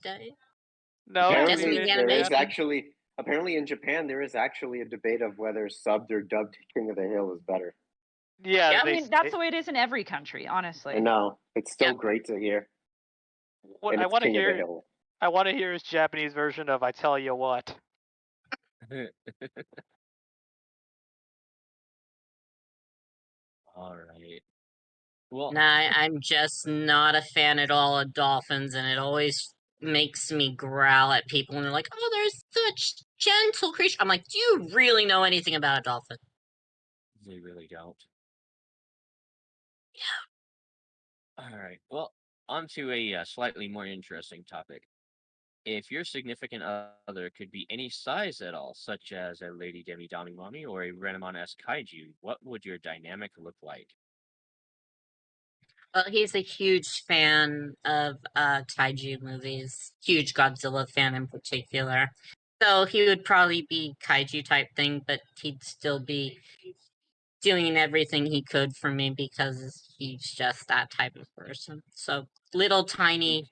No, It I just mean, means Apparently, there is animation. actually apparently in Japan there is actually a debate of whether subbed or dubbed King of the Hill is better. yeah, Yep. I mean, that's the way it is in every country, honestly. I know it's still Yep. great to hear, what and I it's want to King of the hear. Hill. I want to hear his Japanese version of "I Tell You What." All right. Well, Nah, I'm just not a fan at all of dolphins, and it always makes me growl at people and they're like, "Oh, they're such gentle creatures." I'm like, "Do you really know anything about a dolphin?" they really don't. All right. Well, on to a slightly more interesting topic. If your significant other could be any size at all, such as a Lady Demi Damimami or a Renamon-esque kaiju, what would your dynamic look like? Well, he's a huge fan of kaiju movies, huge Godzilla fan in particular. So he would probably be kaiju type thing, but he'd still be doing everything he could for me because he's just that type of person. So little tiny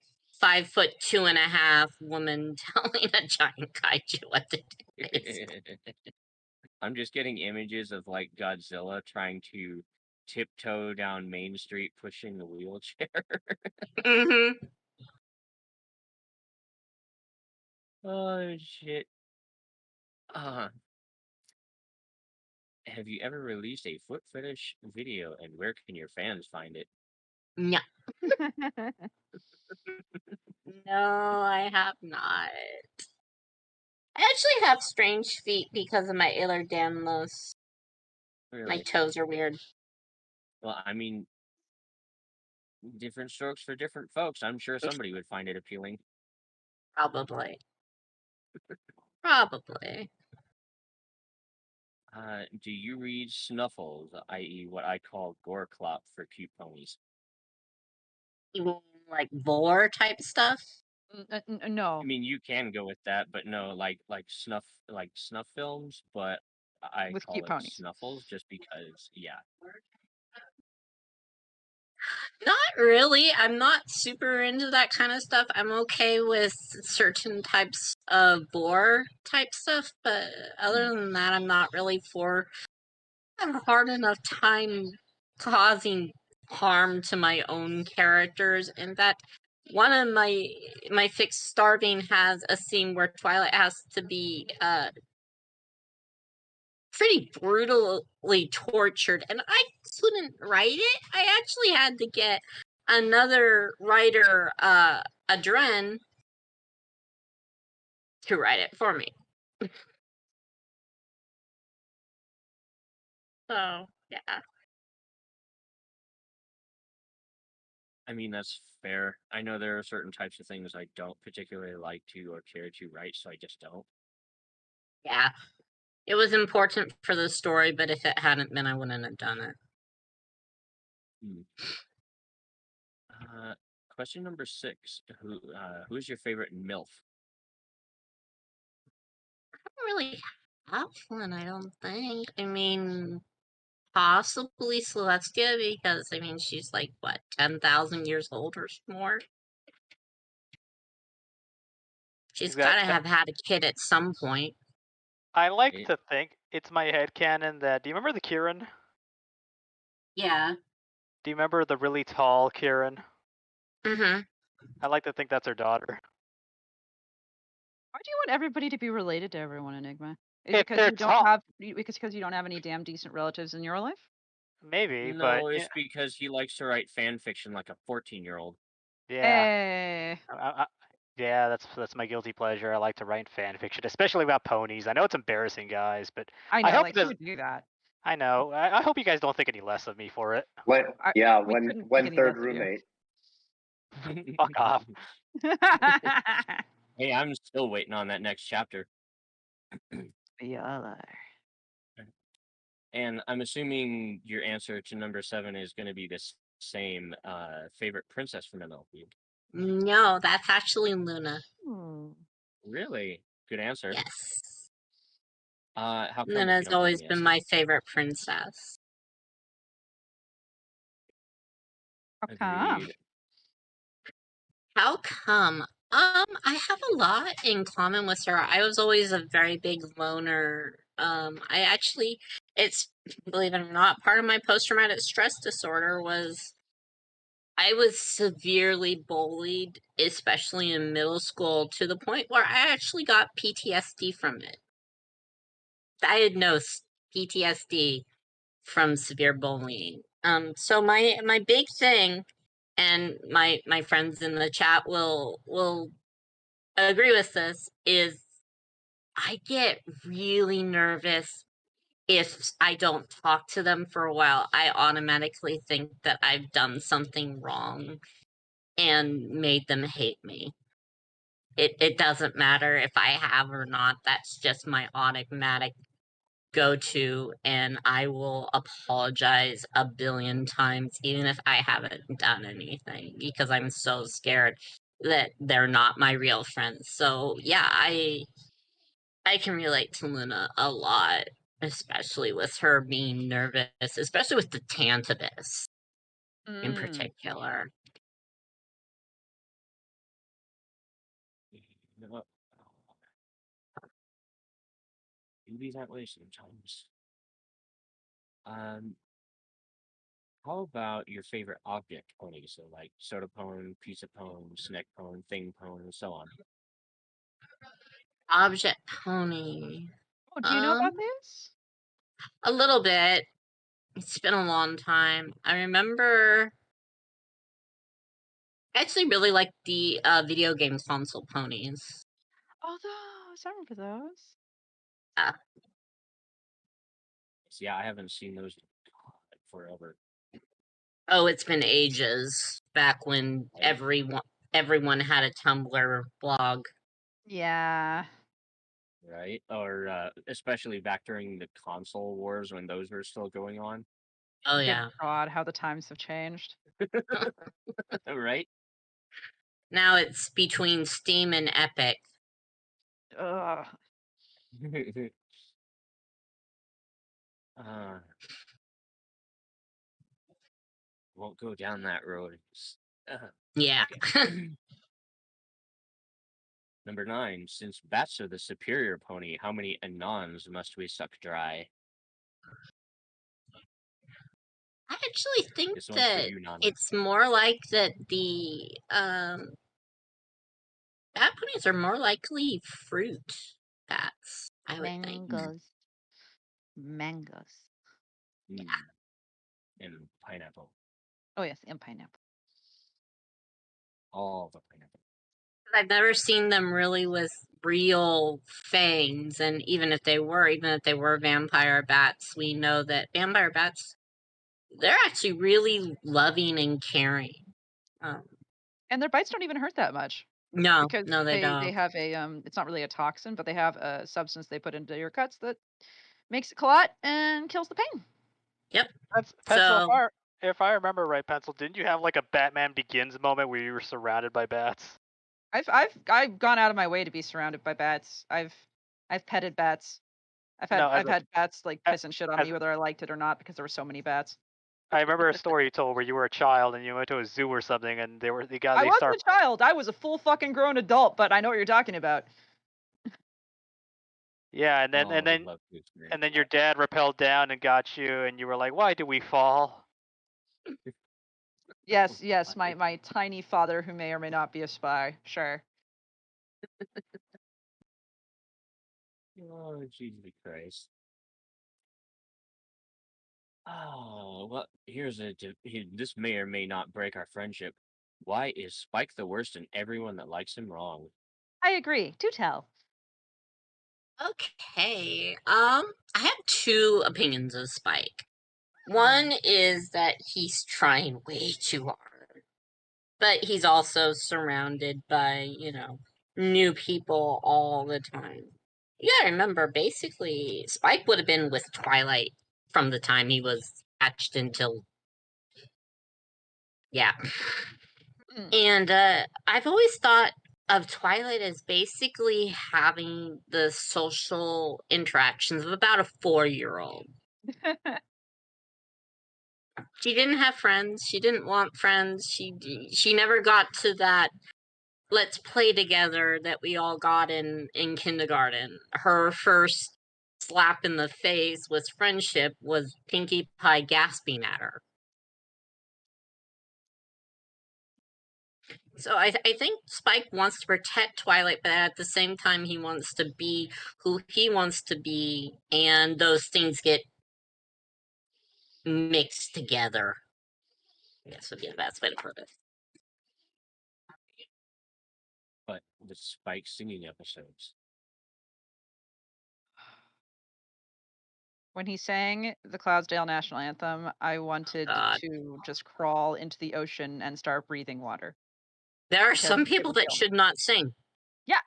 5'2.5" woman telling a giant kaiju what to do. Basically. I'm just getting images of like Godzilla trying to tiptoe down Main Street pushing the wheelchair. Mm-hmm. Oh shit. Have you ever released a foot fetish video, and where can your fans find it? No. No, I have not. I actually have strange feet because of my Ehlers-Danlos. My Really? toes are weird. Well, I mean, different strokes for different folks. I'm sure somebody would find it appealing. Probably. Probably. Do you read snuffles, i.e., what I call gore clop for cute ponies? You mean like vor type stuff? No. I mean, you can go with that, but no, like snuff films, but I With call cute it ponies. snuffles just because, yeah. Not really. I'm not super into that kind of stuff. I'm okay with certain types of vor type stuff, but other than that, I'm not really for. I have a hard enough time causing harm to my own characters. In fact, one of my fixed starving has a scene where Twilight has to be pretty brutally tortured, and I couldn't write it. I actually had to get another writer, Adren, to write it for me. So, yeah. I mean, that's fair. I know there are certain types of things I don't particularly like to or care to write, so I just don't. Yeah. It was important for the story, but if it hadn't been, I wouldn't have done it. Question number 6. Who's your favorite MILF? I don't really have one, I don't think. I mean, possibly Celestia, because, I mean, she's like, what, 10,000 years old or more? She's That- gotta have had a kid at some point. I like It- to think it's my headcanon that. Do you remember the Kieran? Yeah. Do you remember the really tall Kieran? Mm-hmm. I like to think that's her daughter. Why do you want everybody to be related to everyone, Enigma? Is If it because they're you don't tall, have because you don't have any damn decent relatives in your life? maybe, but No, it's because he likes to write fan fiction like a 14-year-old. yeah, Hey. yeah, that's my guilty pleasure. I like to write fan fiction, especially about ponies. I know it's embarrassing, guys, but I know, hope like it who doesn't. would do that? I know. I hope you guys don't think any less of me for it. What? I- Yeah, we one couldn't think one any third less of you. roommate. Fuck off. Hey, I'm still waiting on that next chapter. Yalla. And I'm assuming your answer to number 7 is going to be the same favorite princess from MLP. No, that's actually Luna. Really? Good answer. Yes. How come, if you Luna's don't mind always me been asking? my favorite princess. How come? Agreed. How come? I have a lot in common with her. I was always a very big loner. It's, believe it or not, part of my post-traumatic stress disorder was I was severely bullied, especially in middle school, to the point where I actually got PTSD from it. Diagnosed PTSD from severe bullying. So my big thing, and my friends in the chat will agree with this, is I get really nervous if I don't talk to them for a while. I automatically think that I've done something wrong and made them hate me. It doesn't matter if I have or not. That's just my automatic go-to, and I will apologize a billion times even if I haven't done anything, because I'm so scared that they're not my real friends. So yeah, I can relate to Luna a lot, especially with her being nervous, especially with the Tantabus in particular. You know, you be that way sometimes. How about your favorite object pony? So like soda pone, pizza pone, snack pone, thing pone, and so on. Object pony. Oh, do you know about this? A little bit. It's been a long time. I remember. I actually really like the video game console ponies. Oh, those. I remember those. So yeah, I haven't seen those in forever. Oh, it's been ages. Back when Right? everyone had a Tumblr blog. Yeah. Right? Or especially back during the console wars when those were still going on. Oh Good yeah. God, how the times have changed. Right? Now it's between Steam and Epic. Ugh. Won't go down that road. Yeah. Number 9. Since bats are the superior pony, how many anons must we suck dry? I actually think This one's for that you, Nani. it's more like that the bat ponies are more likely fruit bats, I would think. Mangoes. Mm. And pineapple. Oh yes, and pineapple. All the pineapple. I've never seen them really with real fangs, and even if they were vampire bats, we know that vampire bats, they're actually really loving and caring. And their bites don't even hurt that much. No, Because no, they they don't. have a it's not really a toxin, but they have a substance they put into your cuts that makes it clot and kills the pain. Yep. Pencil, So if I remember right, Pencil, didn't you have like a Batman Begins moment where you were surrounded by bats? I've gone out of my way to be surrounded by bats. I've petted bats. I've had bats like piss and shit on me whether I liked it or not because there were so many bats. I remember a story you told where you were a child and you went to a zoo or something, and I wasn't a child. I was a full fucking grown adult, but I know what you're talking about. Yeah, and then Oh, and then I'd love to experience and then that. your dad rappelled down and got you, and you were like, "Why do we fall?" Yes, my tiny father who may or may not be a spy. Sure. Oh, Jesus Christ. Oh, well, this may or may not break our friendship. Why is Spike the worst and everyone that likes him wrong? I agree. Do tell. okay. I have two opinions of Spike. One is that he's trying way too hard, but he's also surrounded by, new people all the time. You gotta remember, basically, Spike would have been with Twilight from the time he was hatched until. Yeah. And I've always thought of Twilight as basically having the social interactions of about a 4-year-old. She didn't have friends. She didn't want friends. She never got to that let's play together that we all got in kindergarten. Her first slap in the face with friendship was Pinkie Pie gasping at her. So I think Spike wants to protect Twilight, but at the same time he wants to be who he wants to be, and those things get mixed together. I guess would be the best way to put it. But the Spike singing episodes. When he sang the Cloudsdale National Anthem, I wanted God. to just crawl into the ocean and start breathing water. There are Because some it people would that kill me. should not sing. Yeah.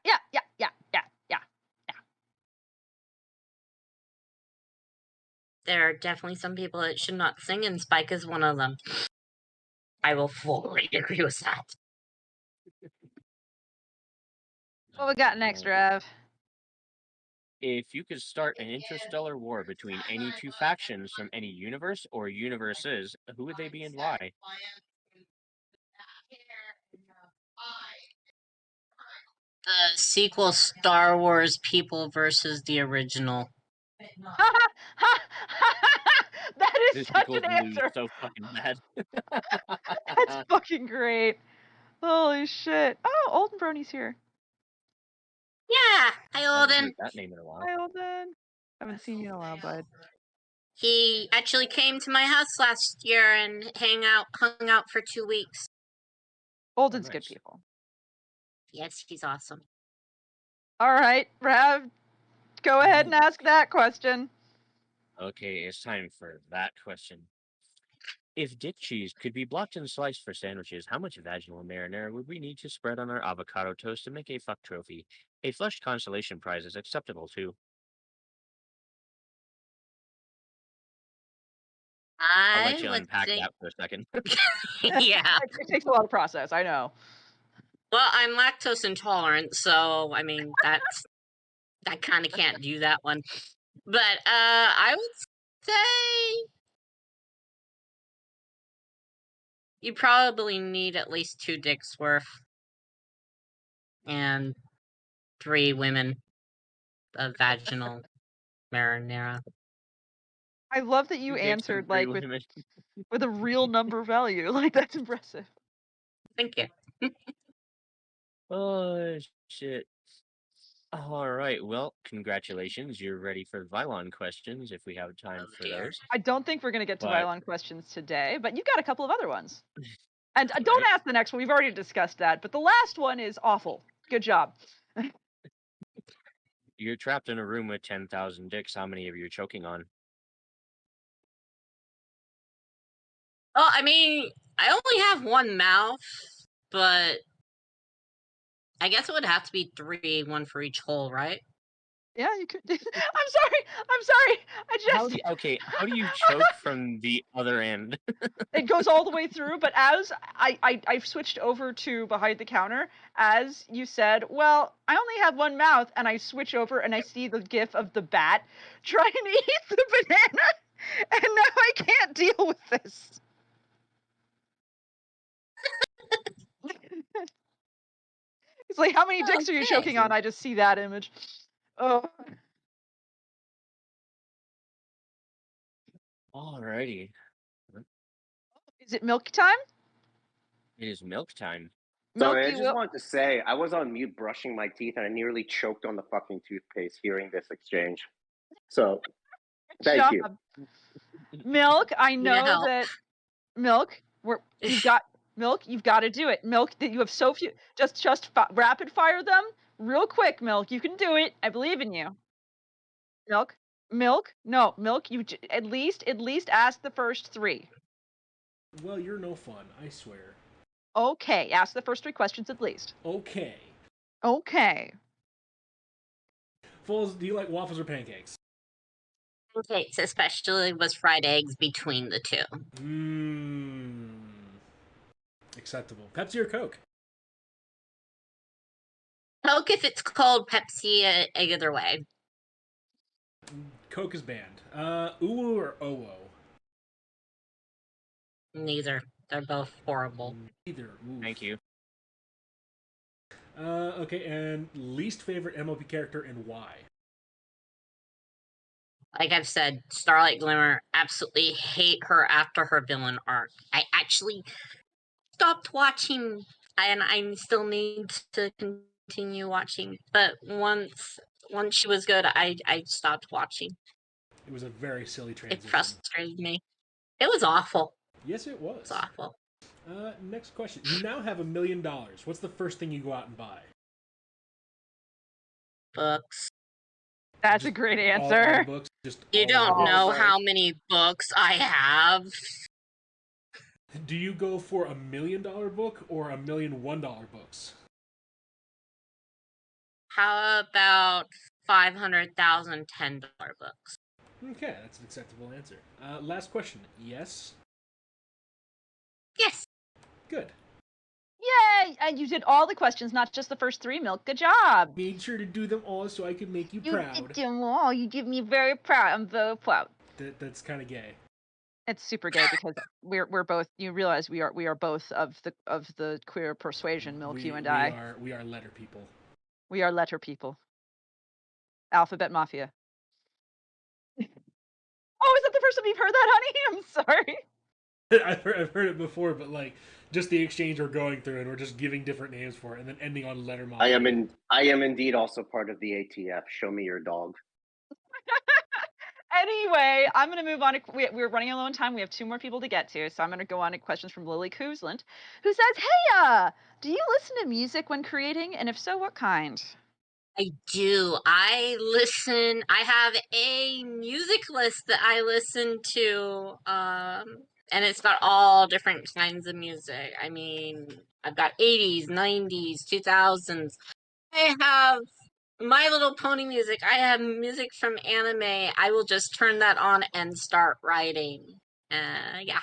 There are definitely some people that should not sing, and Spike is one of them. I will fully agree with that. What we got next, Rav? If you could start an interstellar war between any two factions from any universe or universes, who would they be and why? The sequel Star Wars people versus the original. That is This such sequel's an gonna be answer. so fucking bad. That's fucking great. Holy shit. Oh, Olden Brony's here. Yeah, hi I haven't Olden. heard that name in a while. Hi, Olden. Haven't seen you in a while, bud. He actually came to my house last year and hung out for 2 weeks. Olden's nice. good people. Yes, he's awesome. All right, Rav, go ahead and ask that question. Okay, it's time for that question. If dick cheese could be blocked and sliced for sandwiches, how much vaginal marinara would we need to spread on our avocado toast to make a fuck trophy? A flushed consolation prize is acceptable too. I'll let you unpack that for a second. Yeah. It takes a lot of process, I know. Well, I'm lactose intolerant, so I mean I kind of can't do that one. But I would say you probably need at least 2 dicks worth and 3 women of vaginal marinara. I love that you 2 dicks and answered 3 like women. with a real number value. Like that's impressive. Thank you. Oh shit. All right. Well, congratulations. You're ready for Vylon questions if we have time Oh, for dear. those. I don't think we're going to get to But Vylon questions today, but you got a couple of other ones. And all don't right. ask the next one. We've already discussed that. But the last one is awful. Good job. You're trapped in a room with 10,000 dicks. How many of you are choking on? Well, I mean, I only have one mouth, but I guess it would have to be 3, one for each hole, right? Yeah, you could. I'm sorry. I'm sorry. I How just. do you choke from the other end? It goes all the way through, but as I've switched over to behind the counter, as you said, well, I only have one mouth, and I switch over and I see the gif of the bat trying to eat the banana, and now I can't deal with this. It's like, how many dicks are you Okay. choking on? I just see that image. Oh, Alrighty. is it milk time? It is milk time. Sorry, I Milky just will. wanted to say I was on mute brushing my teeth and I nearly choked on the fucking toothpaste hearing this exchange. So, thank you. Job. Milk, I Need to know help. that Milk, you've got Milk, you've got to do it. Milk, that you have so few. Just rapid fire them real quick. Milk, you can do it. I believe in you. Milk, no, Milk. You at least ask the first 3. Well, you're no fun, I swear. Okay, ask the first 3 questions at least. Okay. Okay. Foals, do you like waffles or pancakes? Pancakes, especially with fried eggs between the two. Mmm. Acceptable. Pepsi or Coke? Coke if it's cold, Pepsi either way. Coke is banned. Uwu or Owo? Neither. They're both horrible. Either. Oof. Thank you. Okay, and least favorite MLP character and why? Like I've said, Starlight Glimmer, absolutely hate her after her villain arc. I actually stopped watching, and I still need to continue watching. But once she was good, I stopped watching. It was a very silly transition. It frustrated me. It was awful. Yes, it was. It's awful. Next question. You now have $1 million. What's the first thing you go out and buy? Books. That's Just a great all answer. books. Just You all don't books. know right. how many books I have. Do you go for $1 million book or $1,000,001 books? How about 500,000 $10 books? Okay, that's an acceptable answer. Last question. Yes? Yes. Good. Yay! And you did all the questions, not just the first 3. Milk, good job. Made sure to do them all so I could make you proud. You did them all. You give me very proud. I'm very proud. That's kind of gay. It's super gay because we're both. You realize we are both of the queer persuasion. Milk, you and I. We are letter people. We are letter people. Alphabet mafia. Oh, is that the first time you've heard that, honey? I'm sorry. I've heard it before, but like just the exchange we're going through, and we're just giving different names for it, and then ending on letter mafia. I am indeed also part of the ATF. Show me your dog. Anyway, I'm going to move on. We're running low on time. We have 2 more people to get to, so I'm going to go on to questions from Lily Koosland, who says, "Hey, do you listen to music when creating, and if so, what kind?" I do. I have a music list that I listen to, and it's got all different kinds of music. I mean, I've got 80s, 90s, 2000s. I have My Little Pony music. I have music from anime. I will just turn that on and start writing. Yeah.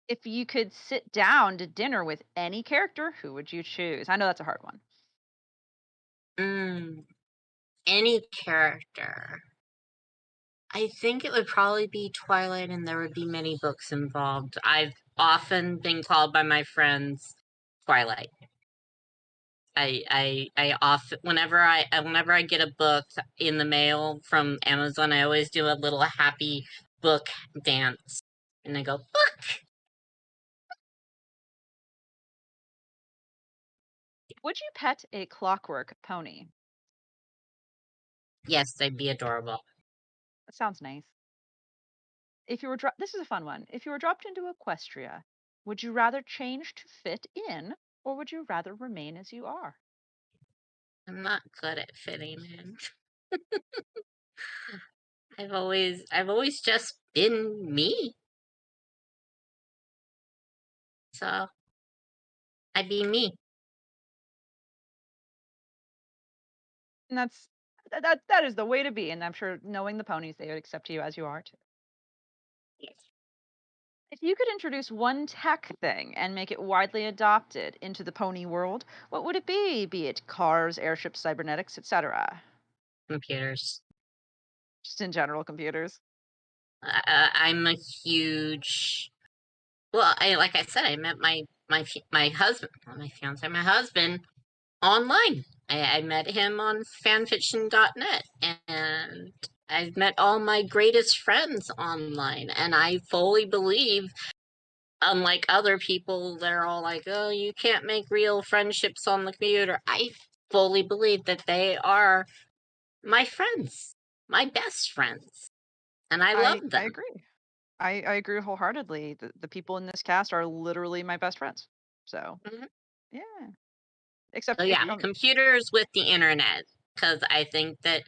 If you could sit down to dinner with any character, who would you choose? I know that's a hard one. Any character. I think it would probably be Twilight, and there would be many books involved. I've often been called by my friends Twilight. I often whenever I get a book in the mail from Amazon, I always do a little happy book dance, and I go book. Would you pet a clockwork pony? Yes, they'd be adorable. That sounds nice. If you were this is a fun one. If you were dropped into Equestria, would you rather change to fit in, or would you rather remain as you are? I'm not good at fitting in. I've always just been me. So I'd be me. And that is the way to be. And I'm sure knowing the ponies, they would accept you as you are too. Yes. If you could introduce one tech thing and make it widely adopted into the pony world, what would it be? Be it cars, airships, cybernetics, etc. Computers. Just in general, computers. I'm a huge. Well, like I said, I met my husband, not my fiance, my husband online. I met him on fanfiction.net, and I've met all my greatest friends online, and I fully believe, unlike other people that are all like, oh, you can't make real friendships on the computer, I fully believe that they are my friends, my best friends, and I love I them. agree. I agree wholeheartedly. The people in this cast are literally my best friends. So, Mhm. yeah. Except So if yeah, computers with the internet, because I think that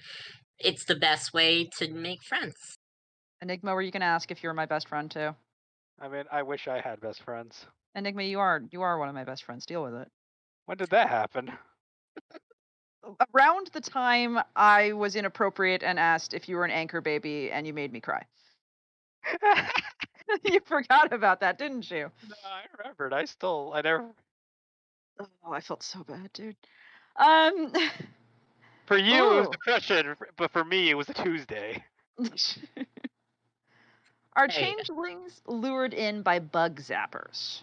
it's the best way to make friends. Enigma, were you going to ask if you were my best friend too? I mean, I wish I had best friends. Enigma, you are one of my best friends. Deal with it. When did that happen? Around the time I was inappropriate and asked if you were an anchor baby and you made me cry. You forgot about that, didn't you? No, I remembered. I never. Oh, I felt so bad, dude. For you, it was Ooh. depression, but for me, it was a Tuesday. Are Hey, changelings lured in by bug zappers?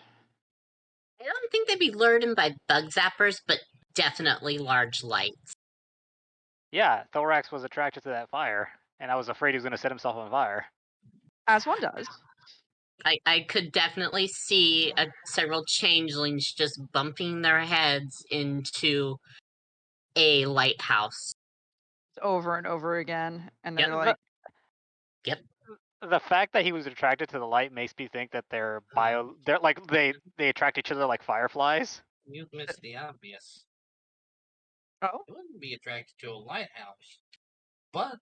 I don't think they'd be lured in by bug zappers, but definitely large lights. Yeah, Thorax was attracted to that fire, and I was afraid he was going to set himself on fire. As one does. I could definitely see several changelings just bumping their heads into a lighthouse. Over and over again. And Yep. they're like, Yep. The fact that he was attracted to the light makes me think that they're like they attract each other like fireflies. You've missed the obvious. oh, You wouldn't be attracted to a lighthouse, but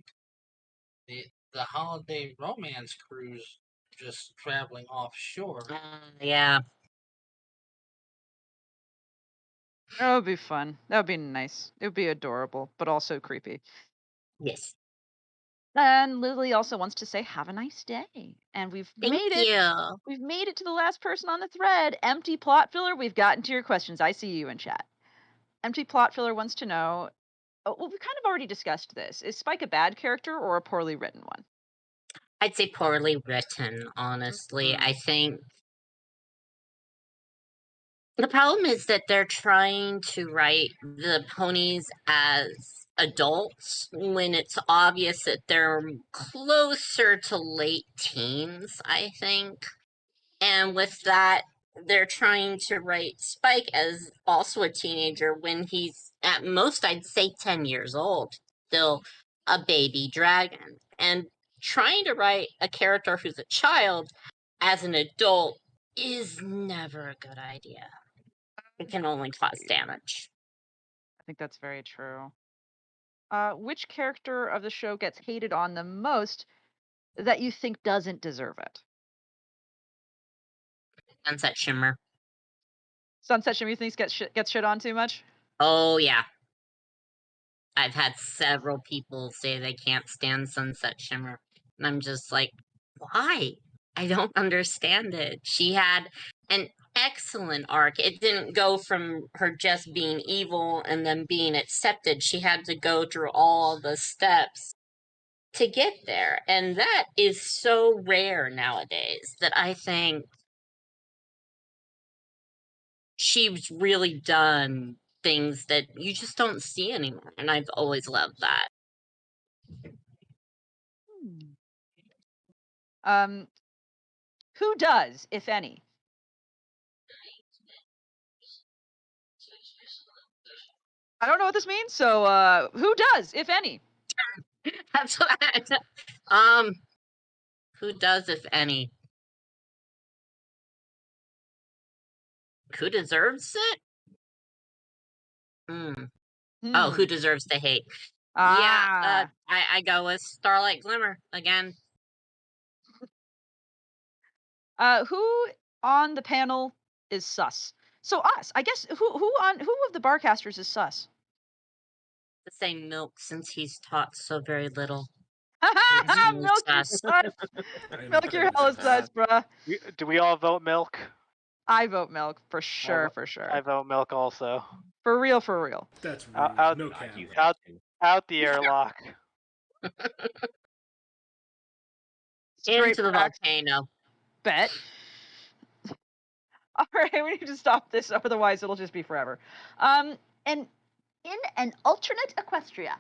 the holiday romance cruise just traveling offshore. Yeah. that would be fun. That would be nice. It would be adorable, but also creepy. Yes. And Lily also wants to say, have a nice day. And we've Thank made it. you. We've made it to the last person on the thread. Empty plot filler. We've gotten to your questions. I see you in chat. Empty plot filler wants to know. Oh, well, we kind of already discussed this. Is Spike a bad character or a poorly written one? I'd say poorly written, honestly. Mhm. I think the problem is that they're trying to write the ponies as adults when it's obvious that they're closer to late teens, I think. And with that, they're trying to write Spike as also a teenager when he's at most, I'd say, 10 years old, still a baby dragon. And trying to write a character who's a child as an adult is never a good idea. It can only cause damage. I think that's very true. Which character of the show gets hated on the most that you think doesn't deserve it? Sunset Shimmer. Sunset Shimmy thinks gets shit on too much. Oh, yeah. I've had several people say they can't stand Sunset Shimmer. And I'm just like, why? I don't understand it. She had an excellent arc. It didn't go from her just being evil and then being accepted. She had to go through all the steps to get there. And that is so rare nowadays that I think she's really done things that you just don't see anymore. And I've always loved that. Um, who does, if any? I don't know what this means, so who does, if any? That's what who does, if any? Who deserves it? Oh, who deserves the hate? Yeah, I go with Starlight Glimmer again. Who on the panel is sus? So us, I guess. Who of the Barcasters is sus? The same Milk, since he's taught so very little. Milk, you're sus. sus. Milk, you're hella sus, bruh. Do we all vote Milk? I vote Milk for sure, for sure. I vote Milk also. For real, for real. That's rude. Out, No cap. Out the airlock. Into the volcano. Bet. All right, we need to stop this, otherwise it'll just be forever. And in an alternate Equestria,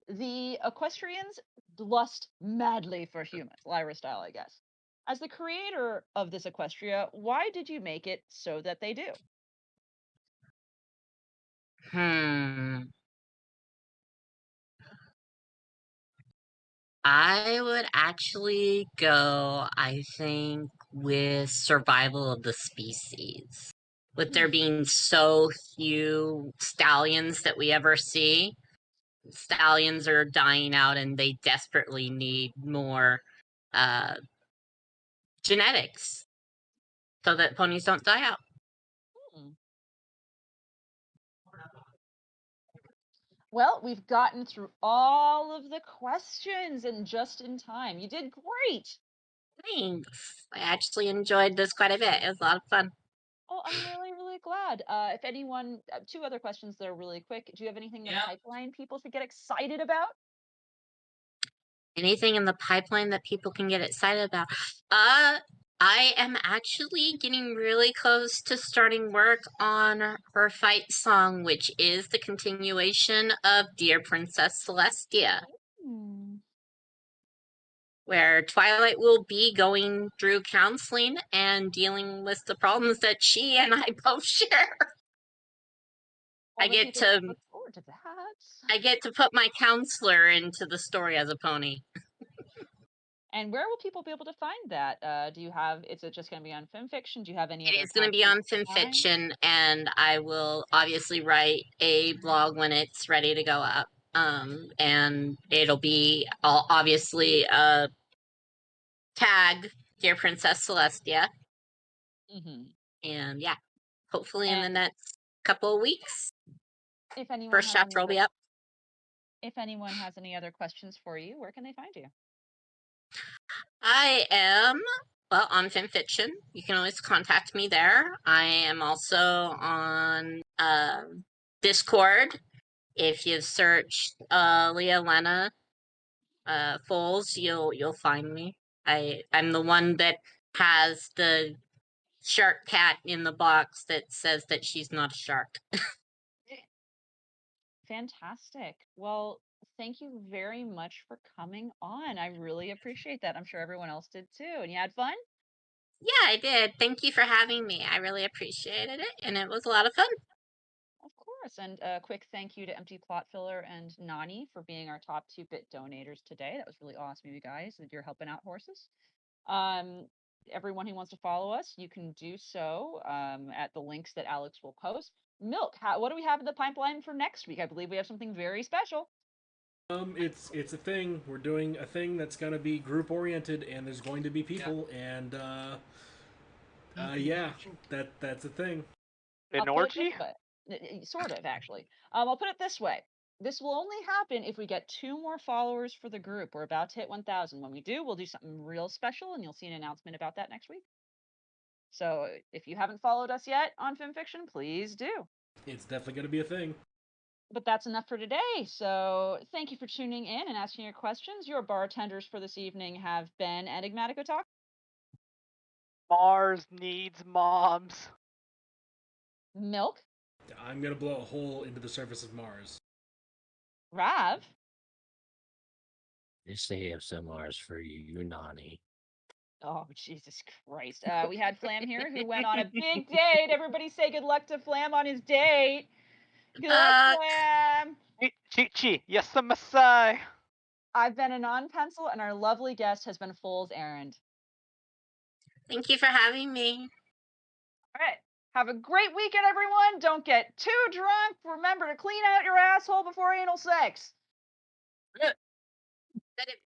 the Equestrians lust madly for humans, Lyra style, I guess. As the creator of this Equestria, why did you make it so that they do? I would actually go, I think, with survival of the species. With there being so few stallions that we ever see, stallions are dying out and they desperately need more genetics so that ponies don't die out. Well, we've gotten through all of the questions and just in time. You did great. Thanks. I actually enjoyed this quite a bit. It was a lot of fun. Oh, I'm really, really glad. If anyone, two other questions that are really quick. Do you have anything in the pipeline people should get excited about? Anything in the pipeline that people can get excited about? I am actually getting really close to starting work on her fight song, which is the continuation of Dear Princess Celestia. Where Twilight will be going through counseling and dealing with the problems that she and I both share. Well, I get to look forward to that. I get to put my counselor into the story as a pony. And where will people be able to find that? Do you have? Is it just going to be on FimFiction? Do you have any? It is going to be on FimFiction, and I will obviously write a blog when it's ready to go up. And it'll be obviously tag Dear Princess Celestia. And yeah, hopefully in the next couple of weeks, if anyone first chapter will be up. If anyone has any other questions for you, where can they find you? I am, well, on FimFiction. You can always contact me there. I am also on Discord. If you search Leah Lena Foals, you'll find me. I'm the one that has the shark cat in the box that says that she's not a shark. Fantastic. Well, thank you very much for coming on. I really appreciate that. I'm sure everyone else did too. And you had fun? Yeah, I did. Thank you for having me. I really appreciated it, and it was a lot of fun. Of course. And a quick thank you to Empty Plot Filler and Nani for being our top 2-bit donators today. That was really awesome, you guys, that you're helping out horses. Everyone who wants to follow us, you can do so at the links that Alex will post. Milk, what do we have in the pipeline for next week? I believe we have something very special. It's a thing. We're doing a thing that's gonna be group oriented, and there's going to be people, and yeah, that's a thing. An orgy? Sort of, actually. I'll put it this way. This will only happen if we get 2 more followers for the group. We're about to hit 1,000. When we do, we'll do something real special, and you'll see an announcement about that next week. So if you haven't followed us yet on FimFiction, please do. It's definitely going to be a thing. But that's enough for today. So thank you for tuning in and asking your questions. Your bartenders for this evening have been Enigmatic Talk. Mars needs moms. Milk. I'm going to blow a hole into the surface of Mars. Rav. They say have some Mars for you, Nani. Oh, Jesus Christ. We had Flam here who went on a big date. Everybody say good luck to Flam on his date. Good luck, Flam. Chi, yes, the Masai. I've been a non-pencil, and our lovely guest has been Foals Errand. Thank you for having me. All right. Have a great weekend, everyone. Don't get too drunk. Remember to clean out your asshole before anal sex. Let it